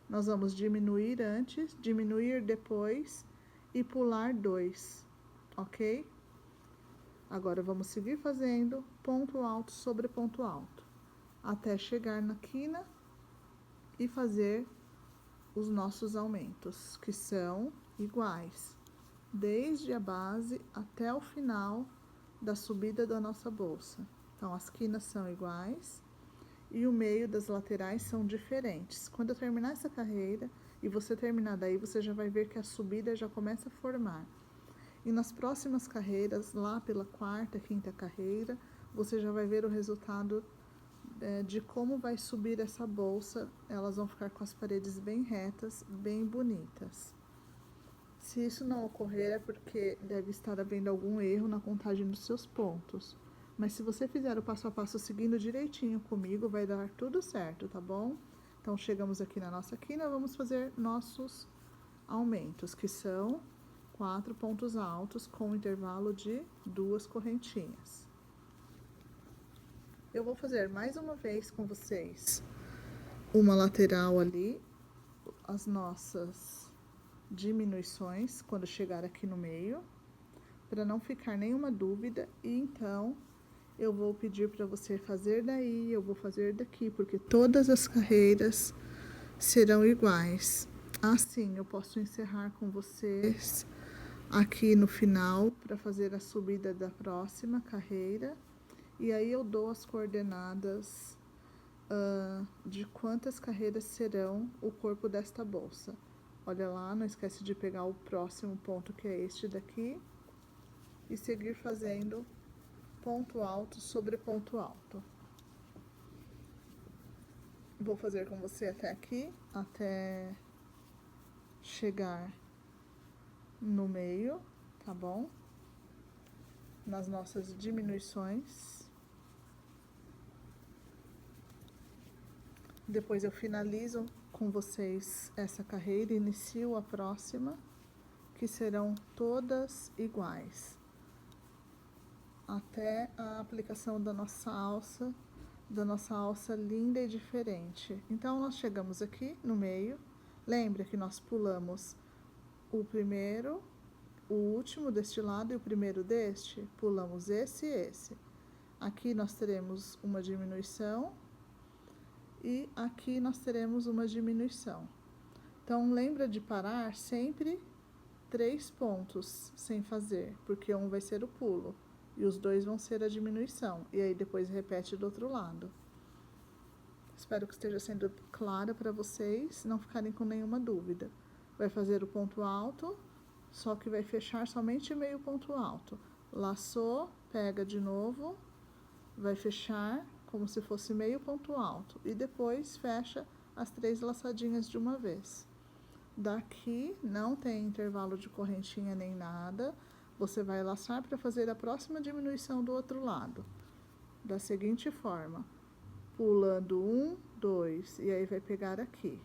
nós vamos diminuir antes, diminuir depois e pular 2, ok? Agora, vamos seguir fazendo ponto alto sobre ponto alto, até chegar na quina e fazer os nossos aumentos, que são iguais, desde a base até o final da subida da nossa bolsa. Então, as quinas são iguais e o meio das laterais são diferentes. Quando eu terminar essa carreira e você terminar daí, você já vai ver que a subida já começa a formar. E nas próximas carreiras, lá pela 4ª, 5ª carreira, você já vai ver o resultado de como vai subir essa bolsa. Elas vão ficar com as paredes bem retas, bem bonitas. Se isso não ocorrer, é porque deve estar havendo algum erro na contagem dos seus pontos. Mas se você fizer o passo a passo seguindo direitinho comigo, vai dar tudo certo, tá bom? Então, chegamos aqui na nossa quina, vamos fazer nossos aumentos, que são 4 pontos altos com intervalo de 2 correntinhas. Eu vou fazer mais uma vez com vocês uma lateral ali, as nossas diminuições quando chegar aqui no meio, para não ficar nenhuma dúvida. E então eu vou pedir para você fazer daí, eu vou fazer daqui, porque todas as carreiras serão iguais. Assim, eu posso encerrar com vocês aqui no final para fazer a subida da próxima carreira. E aí eu dou as coordenadas de quantas carreiras serão o corpo desta bolsa. Olha lá, não esquece de pegar o próximo ponto, que é este daqui, e seguir fazendo ponto alto sobre ponto alto. Vou fazer com você até aqui, até chegar no meio, tá bom? Nas nossas diminuições. Depois eu finalizo com vocês essa carreira e inicio a próxima, que serão todas iguais, até a aplicação da nossa alça linda e diferente. Então, nós chegamos aqui no meio. Lembra que nós pulamos o primeiro, o último deste lado e o primeiro deste? Pulamos esse e esse. Aqui nós teremos uma diminuição e aqui nós teremos uma diminuição. Então, lembra de parar sempre 3 pontos sem fazer, porque um vai ser o pulo e os 2 vão ser a diminuição. E aí depois repete do outro lado. Espero que esteja sendo clara para vocês, não ficarem com nenhuma dúvida. Vai fazer o ponto alto, só que vai fechar somente meio ponto alto. Laçou, pega de novo, vai fechar como se fosse meio ponto alto. E depois fecha as 3 laçadinhas de uma vez. Daqui não tem intervalo de correntinha nem nada. Você vai laçar para fazer a próxima diminuição do outro lado. Da seguinte forma, pulando 1, 2, e aí vai pegar aqui.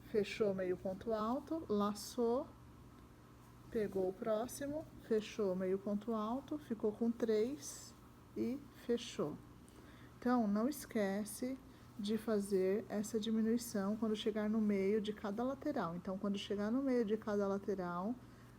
Fechou meio ponto alto, laçou, pegou o próximo, fechou meio ponto alto, ficou com 3 e fechou. Então, não esquece de fazer essa diminuição quando chegar no meio de cada lateral. Então, quando chegar no meio de cada lateral,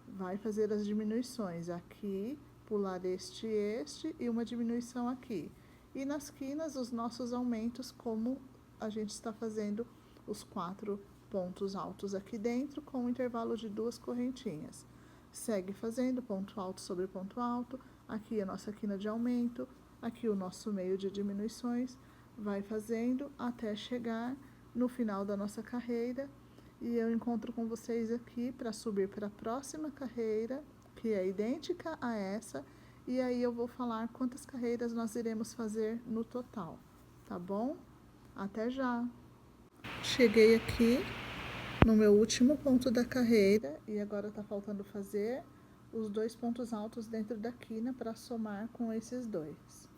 vai fazer as diminuições aqui, pular este e este, e uma diminuição aqui. E nas quinas, os nossos aumentos, como a gente está fazendo os 4 pontos altos aqui dentro, com um intervalo de 2 correntinhas. Segue fazendo ponto alto sobre ponto alto, aqui a nossa quina de aumento, aqui o nosso meio de diminuições, vai fazendo até chegar no final da nossa carreira, e eu encontro com vocês aqui para subir para a próxima carreira, que é idêntica a essa, e aí eu vou falar quantas carreiras nós iremos fazer no total, tá bom? Até já! Cheguei aqui no meu último ponto da carreira e agora tá faltando fazer os 2 pontos altos dentro da quina para somar com esses 2.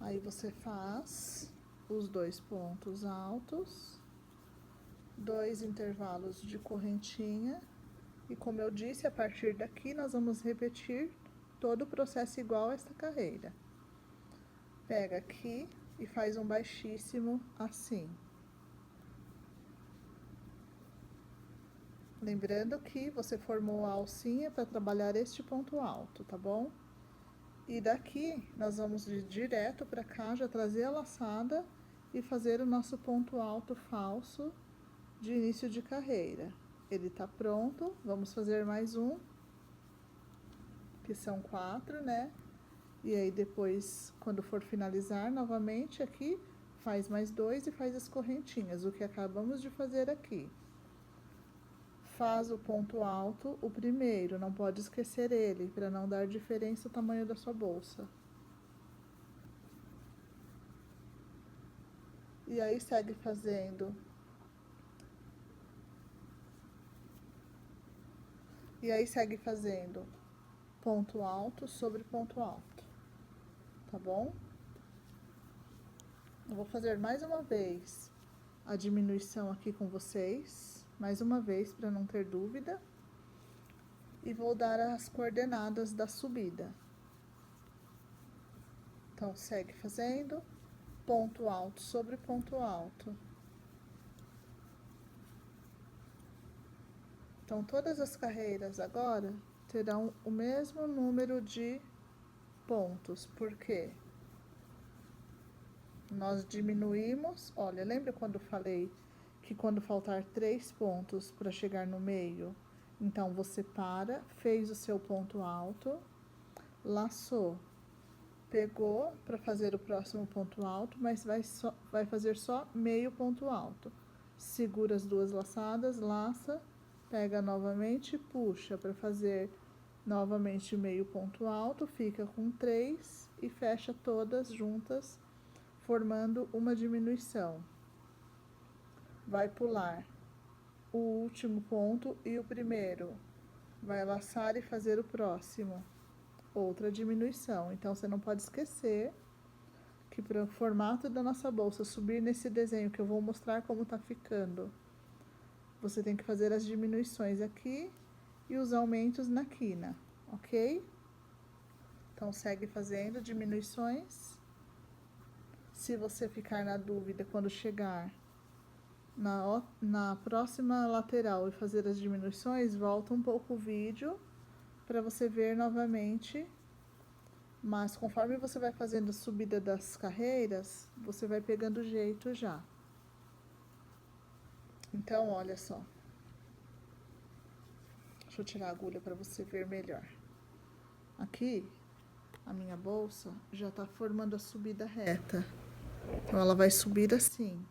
Aí você faz os 2 pontos altos, 2 intervalos de correntinha, e como eu disse, a partir daqui nós vamos repetir todo o processo igual a esta carreira. Pega aqui e faz um baixíssimo assim. Lembrando que você formou a alcinha para trabalhar este ponto alto, tá bom? E daqui, nós vamos ir direto para cá, já trazer a laçada e fazer o nosso ponto alto falso de início de carreira. Ele tá pronto, vamos fazer mais um, que são 4, né? E aí depois, quando for finalizar novamente aqui, faz mais 2 e faz as correntinhas, o que acabamos de fazer aqui. Faz o ponto alto, o primeiro, não pode esquecer ele, para não dar diferença o tamanho da sua bolsa. E aí segue fazendo. E aí segue fazendo ponto alto sobre ponto alto, tá bom? Eu vou fazer mais uma vez a diminuição aqui com vocês, mais uma vez para não ter dúvida. E vou dar as coordenadas da subida. Então, segue fazendo ponto alto sobre ponto alto. Então, todas as carreiras agora terão o mesmo número de pontos, porque nós diminuímos, olha, lembra quando eu falei que quando faltar 3 pontos para chegar no meio, então você para, fez o seu ponto alto, laçou, pegou para fazer o próximo ponto alto, mas vai fazer só meio ponto alto. Segura as 2 laçadas, laça, pega novamente e puxa para fazer novamente meio ponto alto, fica com 3 e fecha todas juntas, formando uma diminuição. Vai pular o último ponto e o primeiro. Vai laçar e fazer o próximo. Outra diminuição. Então, você não pode esquecer que para o formato da nossa bolsa subir nesse desenho que eu vou mostrar como tá ficando, você tem que fazer as diminuições aqui e os aumentos na quina, ok? Então, segue fazendo diminuições. Se você ficar na dúvida quando chegar na próxima lateral e fazer as diminuições, volta um pouco o vídeo para você ver novamente. Mas conforme você vai fazendo a subida das carreiras, você vai pegando o jeito já. Então, olha só. Deixa eu tirar a agulha para você ver melhor. Aqui, a minha bolsa já tá formando a subida reta. Então, ela vai subir assim.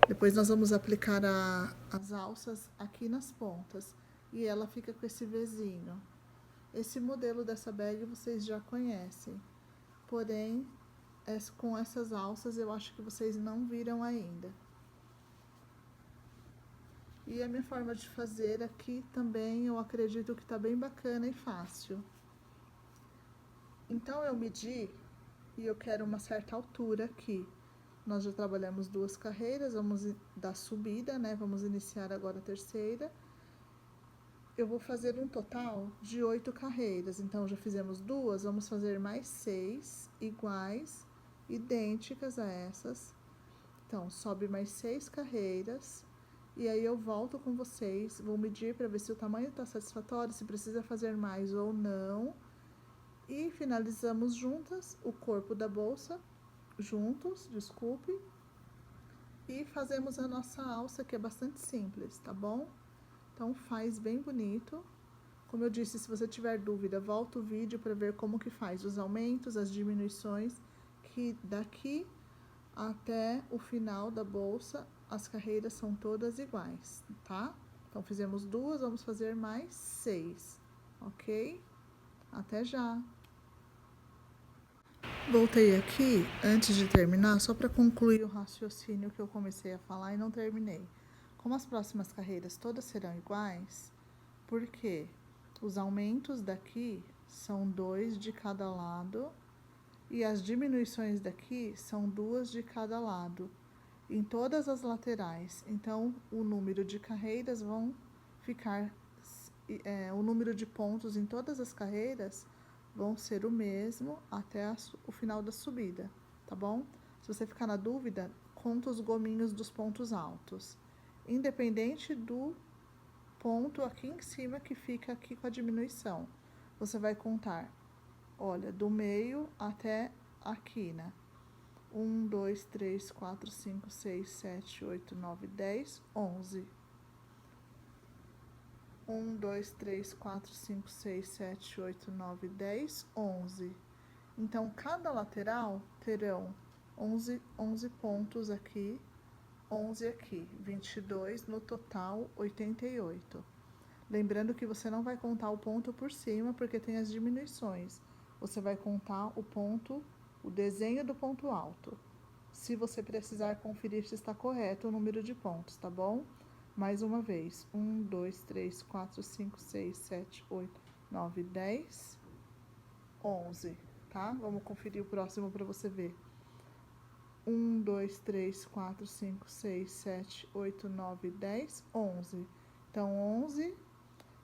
Depois nós vamos aplicar as alças aqui nas pontas. E ela fica com esse Vzinho. Esse modelo dessa bag vocês já conhecem. Porém, com essas alças eu acho que vocês não viram ainda. E a minha forma de fazer aqui também eu acredito que tá bem bacana e fácil. Então, eu medi e eu quero uma certa altura aqui. Nós já trabalhamos 2 carreiras, vamos dar subida, né? Vamos iniciar agora a terceira. Eu vou fazer um total de 8 carreiras. Então, já fizemos 2, vamos fazer mais 6 iguais idênticas a essas. Então, sobe mais 6 carreiras. E aí eu volto com vocês, vou medir para ver se o tamanho está satisfatório, se precisa fazer mais ou não. E finalizamos juntas o corpo da bolsa, desculpe. E fazemos a nossa alça, que é bastante simples, tá bom? Então faz bem bonito. Como eu disse, se você tiver dúvida, volta o vídeo para ver como que faz os aumentos, as diminuições, que daqui até o final da bolsa, as carreiras são todas iguais, tá? Então, fizemos 2, vamos fazer mais 6, ok? Até já! Voltei aqui, antes de terminar, só para concluir o raciocínio que eu comecei a falar e não terminei. Como as próximas carreiras todas serão iguais, porque os aumentos daqui são 2 de cada lado e as diminuições daqui são 2 de cada lado, em todas as laterais. Então, o número de carreiras vão ficar, o número de pontos em todas as carreiras vão ser o mesmo até o final da subida, tá bom? Se você ficar na dúvida, conta os gominhos dos pontos altos, independente do ponto aqui em cima que fica aqui com a diminuição. Você vai contar, olha, do meio até aqui, né? 1, 2, 3, 4, 5, 6, 7, 8, 9, 10, 11. 1, 2, 3, 4, 5, 6, 7, 8, 9, 10, 11. Então, cada lateral terão 11 pontos aqui, 11 aqui, 22, no total 88. Lembrando que você não vai contar o ponto por cima, porque tem as diminuições. Você vai contar o ponto, o desenho do ponto alto. Se você precisar conferir se está correto o número de pontos, tá bom? Mais uma vez, 1, 2, 3, 4, 5, 6, 7, 8, 9, 10, 11, tá? Vamos conferir o próximo para você ver. 1, 2, 3, 4, 5, 6, 7, 8, 9, 10, 11. Então, 11,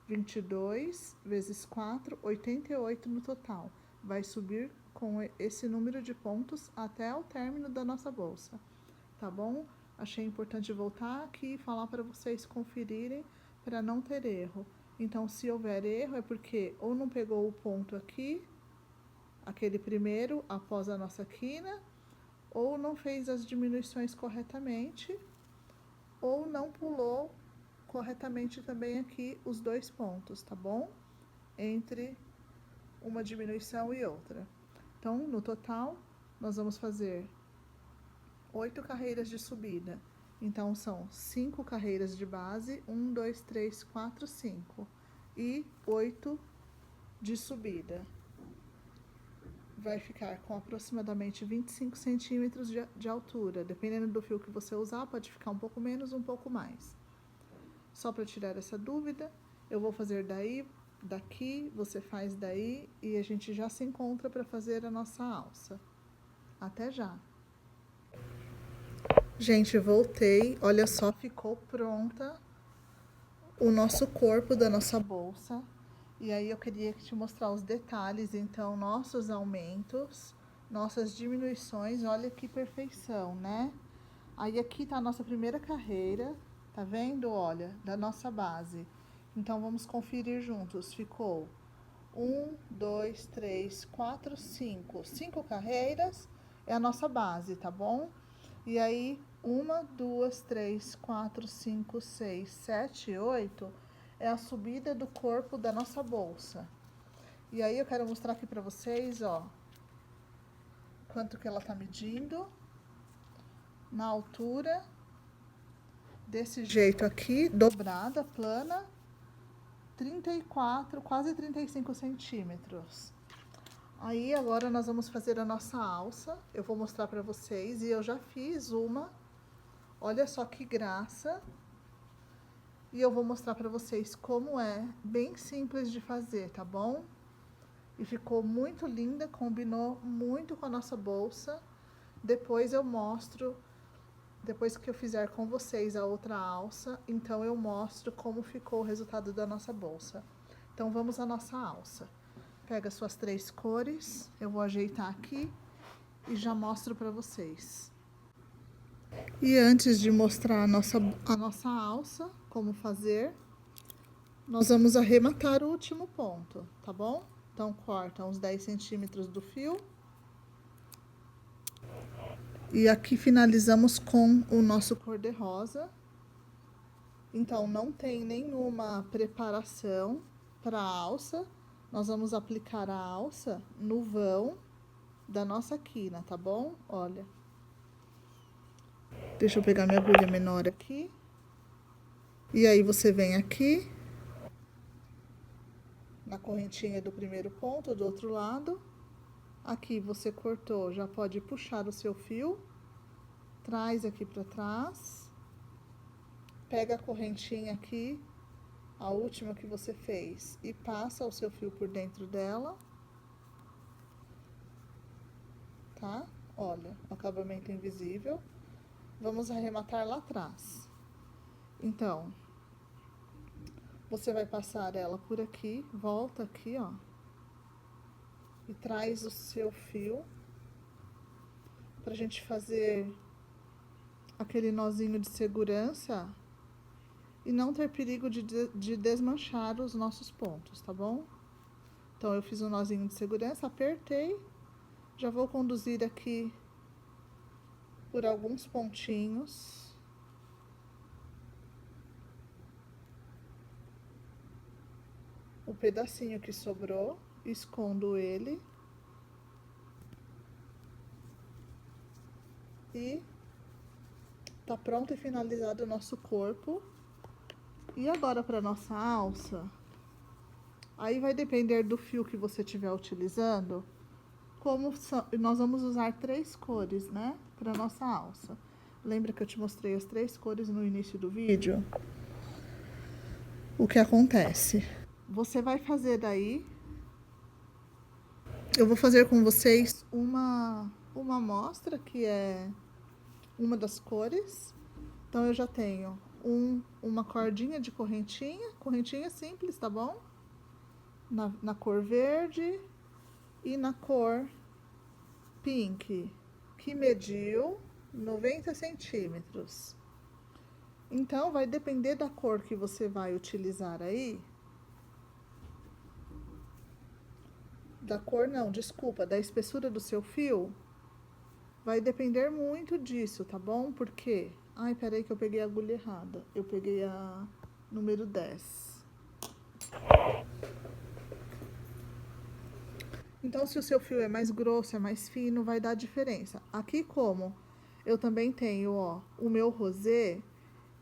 22 vezes 4, 88 no total. Vai subir com esse número de pontos até o término da nossa bolsa, tá bom? Achei importante voltar aqui e falar para vocês conferirem para não ter erro. Então, se houver erro, é porque ou não pegou o ponto aqui, aquele primeiro, após a nossa quina, ou não fez as diminuições corretamente, ou não pulou corretamente também aqui os 2 pontos, tá bom? Entre uma diminuição e outra. Então, no total, nós vamos fazer 8 carreiras de subida. Então, são 5 carreiras de base, 1, 2, 3, 4, 5. E 8 de subida. Vai ficar com aproximadamente 25 centímetros de altura. Dependendo do fio que você usar, pode ficar um pouco menos, um pouco mais. Só para tirar essa dúvida, eu vou fazer daqui, você faz daí e a gente já se encontra para fazer a nossa alça. Até já! Gente, voltei. Olha só, ficou pronta o nosso corpo da nossa bolsa. E aí eu queria te mostrar os detalhes. Então, nossos aumentos, nossas diminuições, olha que perfeição, né? Aí aqui tá a nossa primeira carreira, tá vendo? Olha, da nossa base. Então, vamos conferir juntos. Ficou 1, 2, 3, 4, 5. 5 carreiras é a nossa base, tá bom? E aí, 1, 2, 3, 4, 5, 6, 7, 8 é a subida do corpo da nossa bolsa. E aí, eu quero mostrar aqui pra vocês, ó, quanto que ela tá medindo. Na altura, desse jeito aqui, dobrada, plana, 34, quase 35 centímetros. Aí, agora nós vamos fazer a nossa alça. Eu vou mostrar pra vocês e eu já fiz uma. Olha só que graça. E eu vou mostrar pra vocês como é, bem simples de fazer, tá bom? E ficou muito linda, combinou muito com a nossa bolsa. Depois eu mostro, depois que eu fizer com vocês a outra alça, então eu mostro como ficou o resultado da nossa bolsa. Então, vamos à nossa alça. Pega suas 3 cores, eu vou ajeitar aqui e já mostro para vocês. E antes de mostrar a nossa alça, como fazer, nós vamos arrematar o último ponto, tá bom? Então, corta uns 10 centímetros do fio. E aqui finalizamos com o nosso cor-de-rosa. Então, não tem nenhuma preparação para a alça. Nós vamos aplicar a alça no vão da nossa quina, tá bom? Olha. Deixa eu pegar minha agulha menor aqui. E aí, você vem aqui, na correntinha do primeiro ponto, do outro lado. Aqui você cortou, já pode puxar o seu fio. Traz aqui pra trás. Pega a correntinha aqui, a última que você fez, e passa o seu fio por dentro dela. Tá? Olha, o acabamento invisível. Vamos arrematar lá atrás. Então, você vai passar ela por aqui, volta aqui, ó. E traz o seu fio pra gente fazer aquele nozinho de segurança e não ter perigo de desmanchar os nossos pontos, tá bom? Então, eu fiz um nozinho de segurança, apertei, já vou conduzir aqui por alguns pontinhos. O pedacinho que sobrou, escondo ele. E tá pronto e finalizado o nosso corpo. E agora para nossa alça, aí vai depender do fio que você estiver utilizando. Nós vamos usar 3 cores, né, para nossa alça. Lembra que eu te mostrei as 3 cores no início do vídeo? O que acontece? Você vai fazer daí. Eu vou fazer com vocês uma amostra que é uma das cores. Então, eu já tenho uma cordinha de correntinha simples, tá bom? Na cor verde e na cor pink, que mediu 90 centímetros. Então, vai depender da cor que você vai utilizar aí. Da cor não, desculpa, da espessura do seu fio. Vai depender muito disso, tá bom? Porque... Ai, peraí que eu peguei a agulha errada. Eu peguei a número 10. Então, se o seu fio é mais grosso, é mais fino, vai dar diferença. Aqui, como eu também tenho, ó, o meu rosé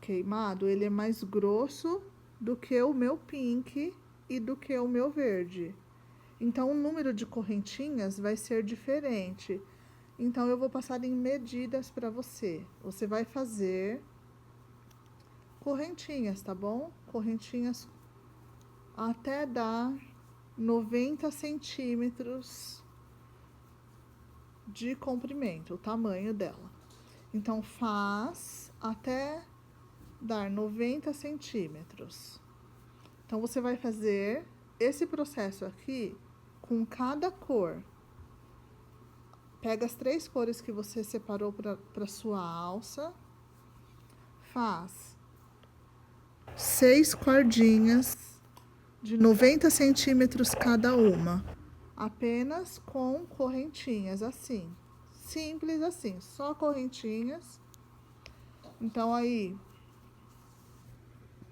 queimado, ele é mais grosso do que o meu pink e do que o meu verde. Então, o número de correntinhas vai ser diferente. Então, eu vou passar em medidas para você. Você vai fazer correntinhas, tá bom? Correntinhas até dar 90 centímetros de comprimento, o tamanho dela. Então, faz até dar 90 centímetros. Então, você vai fazer esse processo aqui com cada cor. Pega as 3 cores que você separou para sua alça. Faz 6 cordinhas de 90 centímetros cada uma. Apenas com correntinhas, assim. Simples assim, só correntinhas. Então, aí,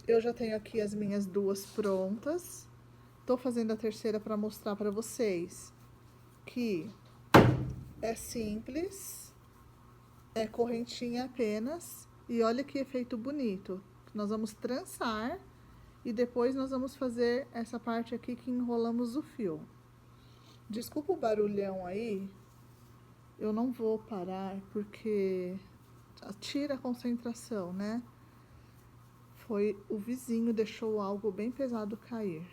eu já tenho aqui as minhas 2 prontas. Tô fazendo a terceira para mostrar para vocês que é simples, é correntinha apenas. E olha que efeito bonito. Nós vamos trançar e depois nós vamos fazer essa parte aqui que enrolamos o fio. Desculpa o barulhão aí. Eu não vou parar porque tira a concentração, né? Foi o vizinho, deixou algo bem pesado cair.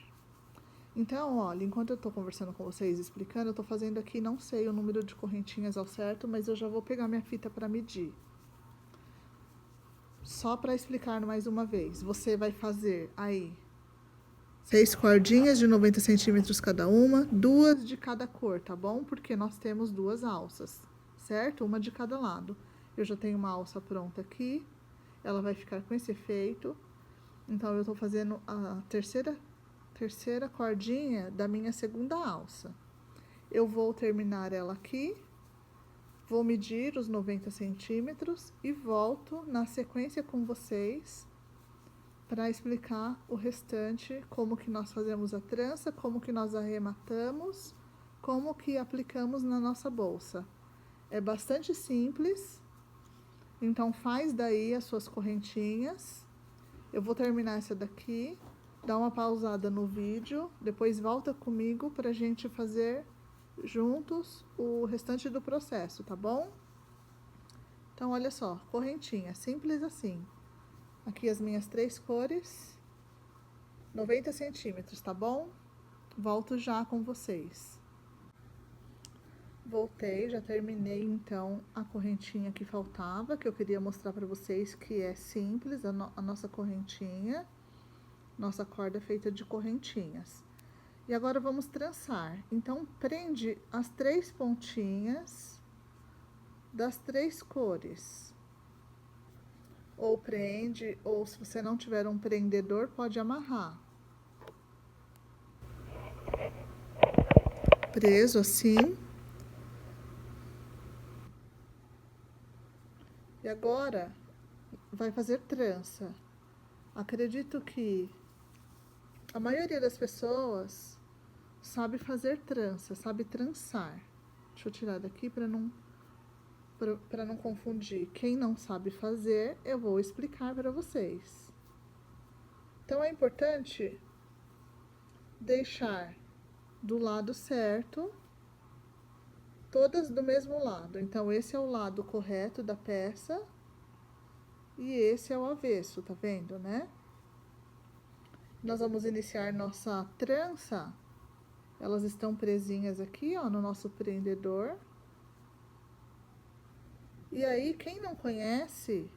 Então, olha, enquanto eu tô conversando com vocês, explicando, eu tô fazendo aqui, não sei o número de correntinhas ao certo, mas eu já vou pegar minha fita para medir. Só para explicar mais uma vez, você vai fazer aí 6 cordinhas de 90 centímetros cada uma, 2 de cada cor, tá bom? Porque nós temos 2 alças, certo? Uma de cada lado. Eu já tenho uma alça pronta aqui, ela vai ficar com esse efeito. Então, eu tô fazendo a terceira cordinha da minha segunda alça. Eu vou terminar ela aqui, vou medir os 90 centímetros e volto na sequência com vocês para explicar o restante, como que nós fazemos a trança, como que nós arrematamos, como que aplicamos na nossa bolsa. É bastante simples, então faz daí as suas correntinhas. Eu vou terminar essa daqui, dá uma pausada no vídeo, depois volta comigo pra gente fazer juntos o restante do processo, tá bom? Então, olha só, correntinha, simples assim. Aqui as minhas 3 cores, 90 centímetros, tá bom? Volto já com vocês. Voltei, já terminei então a correntinha que faltava, que eu queria mostrar pra vocês que é simples a nossa correntinha, nossa corda feita de correntinhas. E agora vamos trançar. Então, prende as 3 pontinhas das 3 cores. Ou prende, ou se você não tiver um prendedor, pode amarrar. Preso assim. E agora, vai fazer trança. Acredito que a maioria das pessoas sabe fazer trança, sabe trançar. Deixa eu tirar daqui para não confundir. Quem não sabe fazer, eu vou explicar para vocês. Então, é importante deixar do lado certo, todas do mesmo lado. Então, esse é o lado correto da peça e esse é o avesso, tá vendo, né? Nós vamos iniciar nossa trança. Elas estão presinhas aqui, ó, no nosso prendedor. E aí, quem não conhece,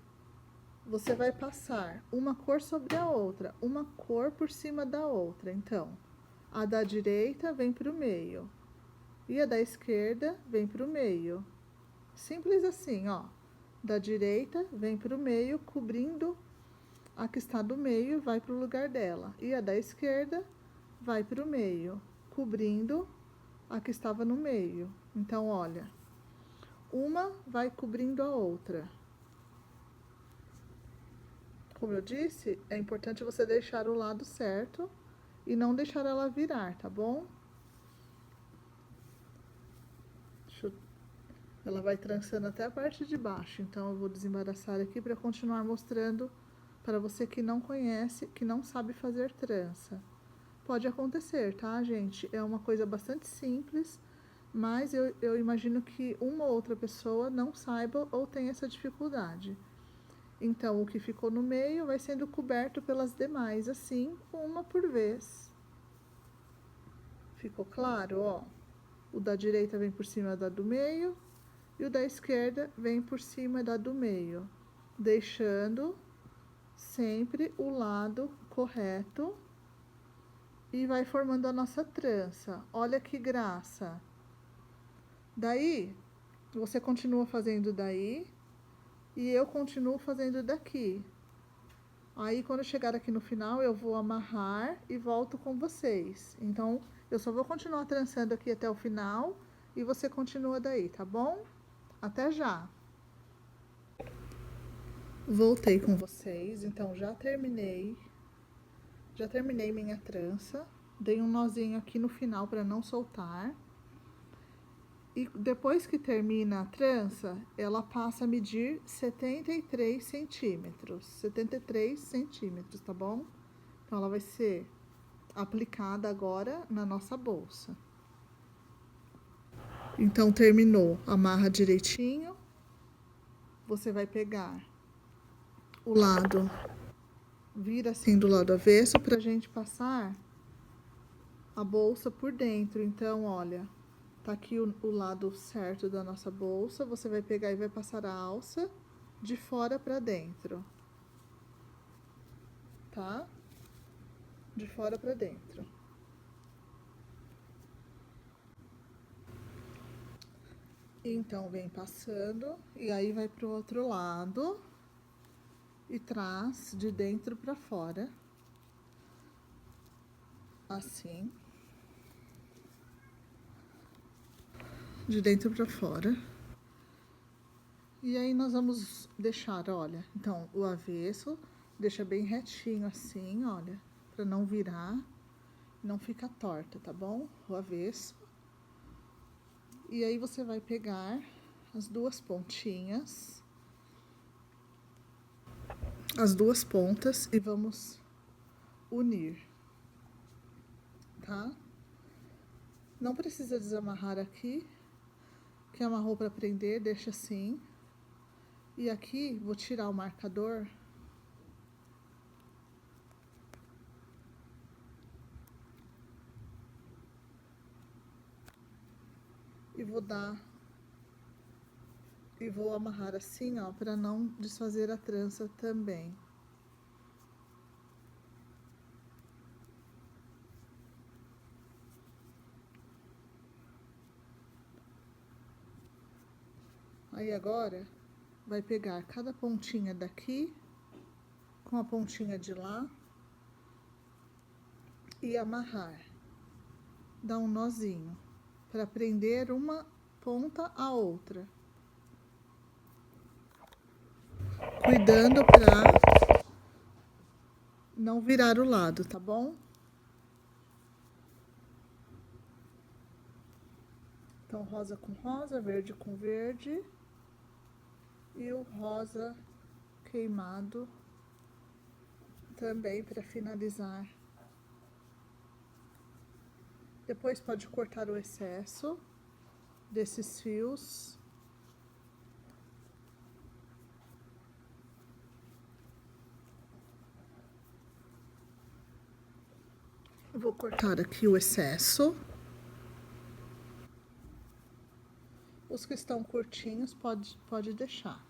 você vai passar uma cor sobre a outra, uma cor por cima da outra. Então, a da direita vem para o meio e a da esquerda vem para o meio. Simples assim, ó. Da direita vem para o meio, cobrindo a que está do meio, vai para o lugar dela. E a da esquerda vai para o meio, cobrindo a que estava no meio. Então, olha, uma vai cobrindo a outra. Como eu disse, é importante você deixar o lado certo e não deixar ela virar, tá bom? Ela vai trançando até a parte de baixo, então eu vou desembaraçar aqui para continuar mostrando para você que não conhece, que não sabe fazer trança. Pode acontecer, tá, gente? É uma coisa bastante simples, mas eu imagino que uma ou outra pessoa não saiba ou tenha essa dificuldade. Então, o que ficou no meio vai sendo coberto pelas demais, assim, uma por vez. Ficou claro, ó? O da direita vem por cima da do meio e o da esquerda vem por cima da do meio, deixando sempre o lado correto e vai formando a nossa trança. Olha que graça! Daí, você continua fazendo daí e eu continuo fazendo daqui. Aí, quando eu chegar aqui no final, eu vou amarrar e volto com vocês. Então, eu só vou continuar trançando aqui até o final e você continua daí, tá bom? Até já! Voltei com vocês, então já terminei minha trança. Dei um nozinho aqui no final para não soltar. E depois que termina a trança, ela passa a medir 73 centímetros. 73 centímetros, tá bom? Então, ela vai ser aplicada agora na nossa bolsa. Então, terminou. Amarra direitinho. Você vai pegar o lado, vira assim do lado avesso pra gente passar a bolsa por dentro. Então, olha, tá aqui o lado certo da nossa bolsa. Você vai pegar e vai passar a alça de fora pra dentro, tá? De fora pra dentro. Então, vem passando e aí vai pro outro lado e traz de dentro pra fora, assim, de dentro pra fora. E aí nós vamos deixar, olha, então o avesso, deixa bem retinho assim, olha, pra não virar, não fica torta, tá bom? O avesso. E aí você vai pegar as duas pontinhas, as duas pontas e vamos unir, tá? Não precisa desamarrar aqui, que amarrou para prender, deixa assim. E aqui vou tirar o marcador. E vou dar e vou amarrar assim, ó, para não desfazer a trança também. Aí agora vai pegar cada pontinha daqui com a pontinha de lá e amarrar. Dá um nozinho para prender uma ponta à outra. Cuidando para não virar o lado, tá bom? Então, rosa com rosa, verde com verde. E o rosa queimado também para finalizar. Depois pode cortar o excesso desses fios. Eu vou cortar aqui o excesso. Os que estão curtinhos pode deixar.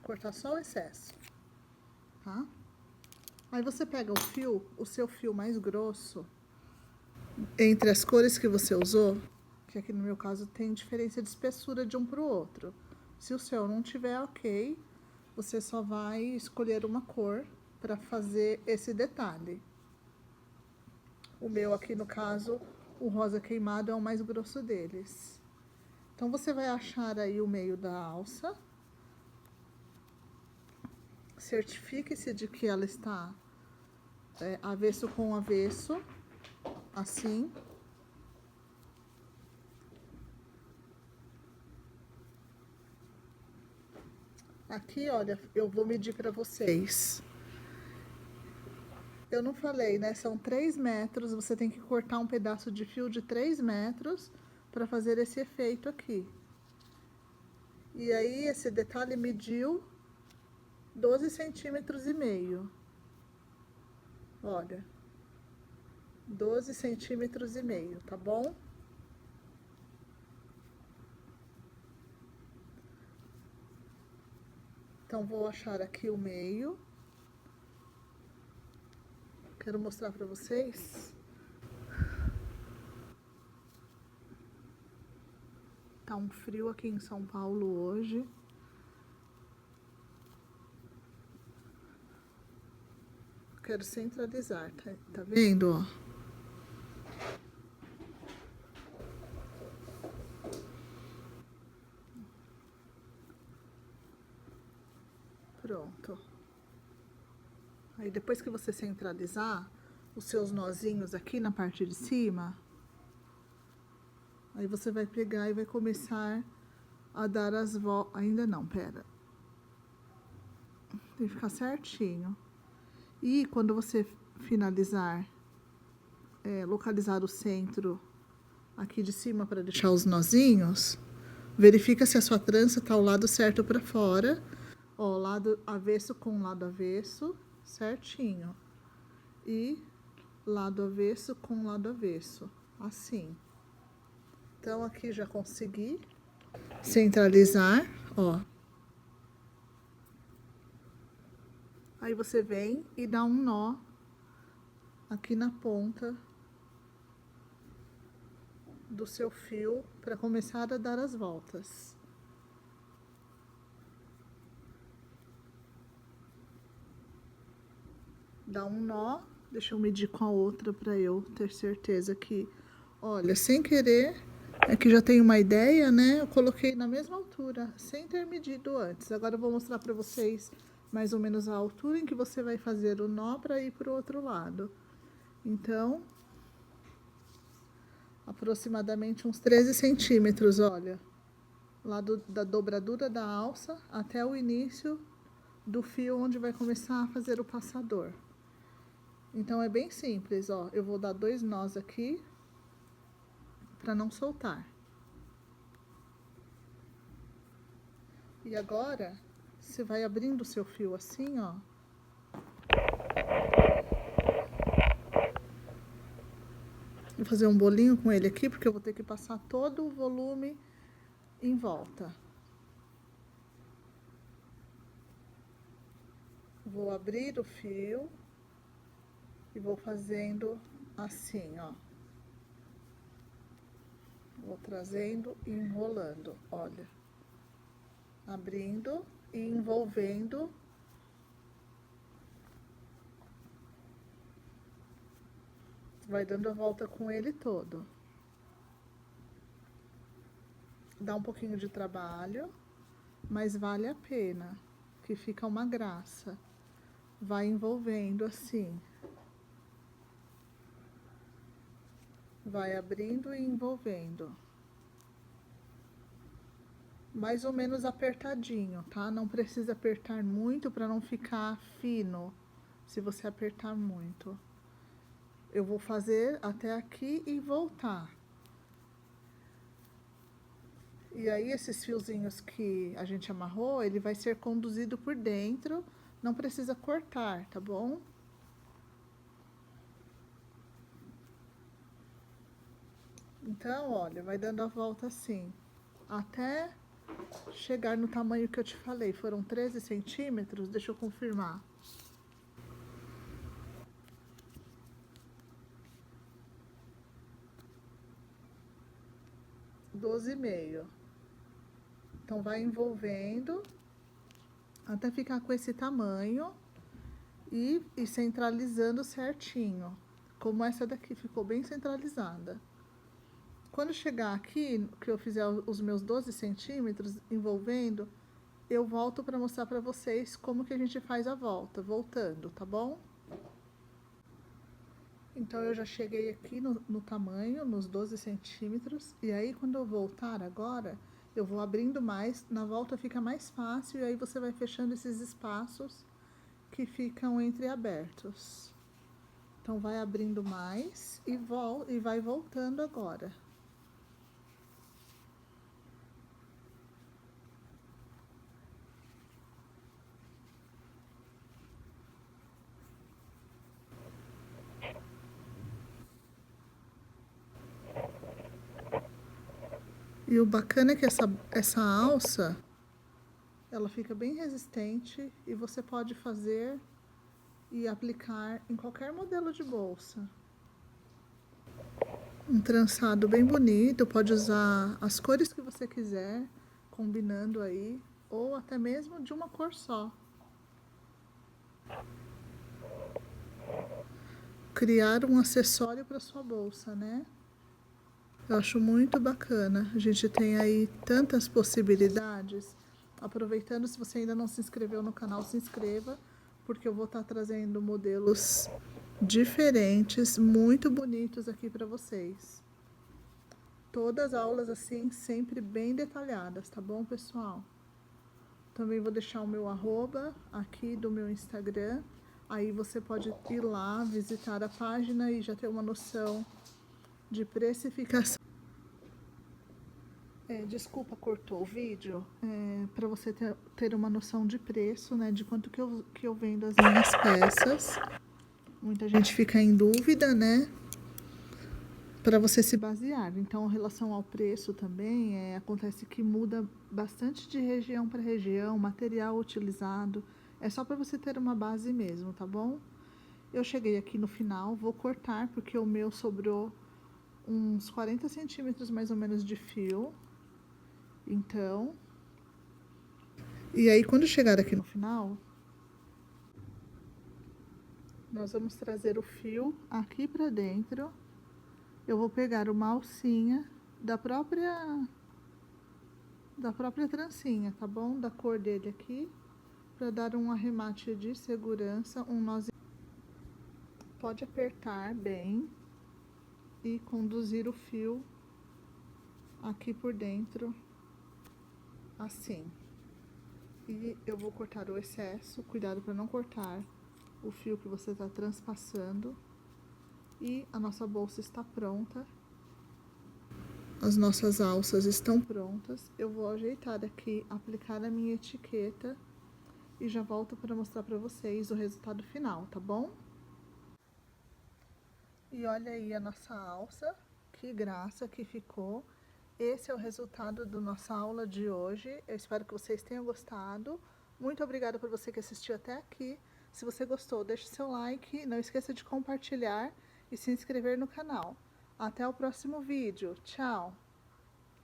Cortar só o excesso, tá? Aí você pega o fio, o seu fio mais grosso, entre as cores que você usou, que aqui no meu caso tem diferença de espessura de um para o outro. Se o seu não tiver ok, você só vai escolher uma cor para fazer esse detalhe. O meu aqui no caso, o rosa queimado é o mais grosso deles. Então você vai achar aí o meio da alça. Certifique-se de que ela está avesso com avesso, assim. Aqui, olha, eu vou medir para vocês. Eu não falei, né? São 3 metros, você tem que cortar um pedaço de fio de 3 metros para fazer esse efeito aqui. E aí, esse detalhe mediu 12 centímetros e meio. Olha, 12 centímetros e meio, tá bom? Então, vou achar aqui o meio. Quero mostrar pra vocês. Tá um frio aqui em São Paulo hoje. Quero centralizar, tá vendo, ó? Pronto. Aí depois que você centralizar os seus nozinhos aqui na parte de cima, aí você vai pegar e vai começar a dar as voltas. Ainda não, pera. Tem que ficar certinho. E quando você finalizar, localizar o centro aqui de cima para deixar os nozinhos, verifica se a sua trança tá ao lado certo para fora. Ó, lado avesso com lado avesso, certinho. E lado avesso com lado avesso, assim. Então, aqui já consegui centralizar, ó. Aí você vem e dá um nó aqui na ponta do seu fio para começar a dar as voltas. Dá um nó, deixa eu medir com a outra para eu ter certeza que, olha, sem querer, é que já tenho uma ideia, né? Eu coloquei na mesma altura, sem ter medido antes. Agora eu vou mostrar para vocês mais ou menos a altura em que você vai fazer o nó para ir para o outro lado. Então, aproximadamente uns 13 centímetros, olha, lá da dobradura da alça até o início do fio onde vai começar a fazer o passador. Então é bem simples, ó. Eu vou dar 2 nós aqui para não soltar. E agora você vai abrindo o seu fio assim, ó. Vou fazer um bolinho com ele aqui porque eu vou ter que passar todo o volume em volta. Vou abrir o fio e vou fazendo assim, ó. Vou trazendo e enrolando, olha. Abrindo e envolvendo. Vai dando a volta com ele todo. Dá um pouquinho de trabalho, mas vale a pena, que fica uma graça. Vai envolvendo assim. Vai abrindo e envolvendo. Mais ou menos apertadinho, tá? Não precisa apertar muito para não ficar fino, se você apertar muito. Eu vou fazer até aqui e voltar. E aí, esses fiozinhos que a gente amarrou, ele vai ser conduzido por dentro, não precisa cortar, tá bom? Então, olha, vai dando a volta assim, até chegar no tamanho que eu te falei. Foram 13 centímetros, deixa eu confirmar. 12,5. Então, vai envolvendo até ficar com esse tamanho e centralizando certinho. Como essa daqui ficou bem centralizada. Quando chegar aqui, que eu fizer os meus 12 centímetros envolvendo, eu volto para mostrar para vocês como que a gente faz a volta, voltando, tá bom? Então, eu já cheguei aqui no tamanho, nos 12 centímetros, e aí quando eu voltar agora, eu vou abrindo mais, na volta fica mais fácil, e aí você vai fechando esses espaços que ficam entreabertos. Então, vai abrindo mais e vai voltando agora. E o bacana é que essa alça, ela fica bem resistente e você pode fazer e aplicar em qualquer modelo de bolsa. Um trançado bem bonito, pode usar as cores que você quiser, combinando aí, ou até mesmo de uma cor só. Criar um acessório para sua bolsa, né? Eu acho muito bacana. A gente tem aí tantas possibilidades. Aproveitando, se você ainda não se inscreveu no canal, se inscreva, porque eu vou estar trazendo modelos diferentes, muito bonitos aqui para vocês. Todas as aulas assim, sempre bem detalhadas, tá bom, pessoal? Também vou deixar o meu arroba aqui do meu Instagram. Aí você pode ir lá, visitar a página e já ter uma noção de precificação. Desculpa, cortou o vídeo. Para você ter uma noção de preço, né? De quanto que eu vendo as minhas peças. Muita gente fica em dúvida, né? Para você se basear. Então, em relação ao preço também, acontece que muda bastante de região para região, material utilizado. É só para você ter uma base mesmo, tá bom? Eu cheguei aqui no final, vou cortar porque o meu sobrou uns 40 centímetros mais ou menos de fio. Então, e aí quando chegar aqui no final, nós vamos trazer o fio aqui pra dentro. Eu vou pegar uma alcinha da própria trancinha, tá bom? Da cor dele aqui, para dar um arremate de segurança, um nozinho. Pode apertar bem e conduzir o fio aqui por dentro, assim. E eu vou cortar o excesso, cuidado para não cortar o fio que você está transpassando. E a nossa bolsa está pronta. As nossas alças estão prontas. Eu vou ajeitar aqui, aplicar a minha etiqueta e já volto para mostrar para vocês o resultado final, tá bom? E olha aí a nossa alça, que graça que ficou. Esse é o resultado da nossa aula de hoje. Eu espero que vocês tenham gostado. Muito obrigada por você que assistiu até aqui. Se você gostou, deixe seu like, não esqueça de compartilhar e se inscrever no canal. Até o próximo vídeo. Tchau!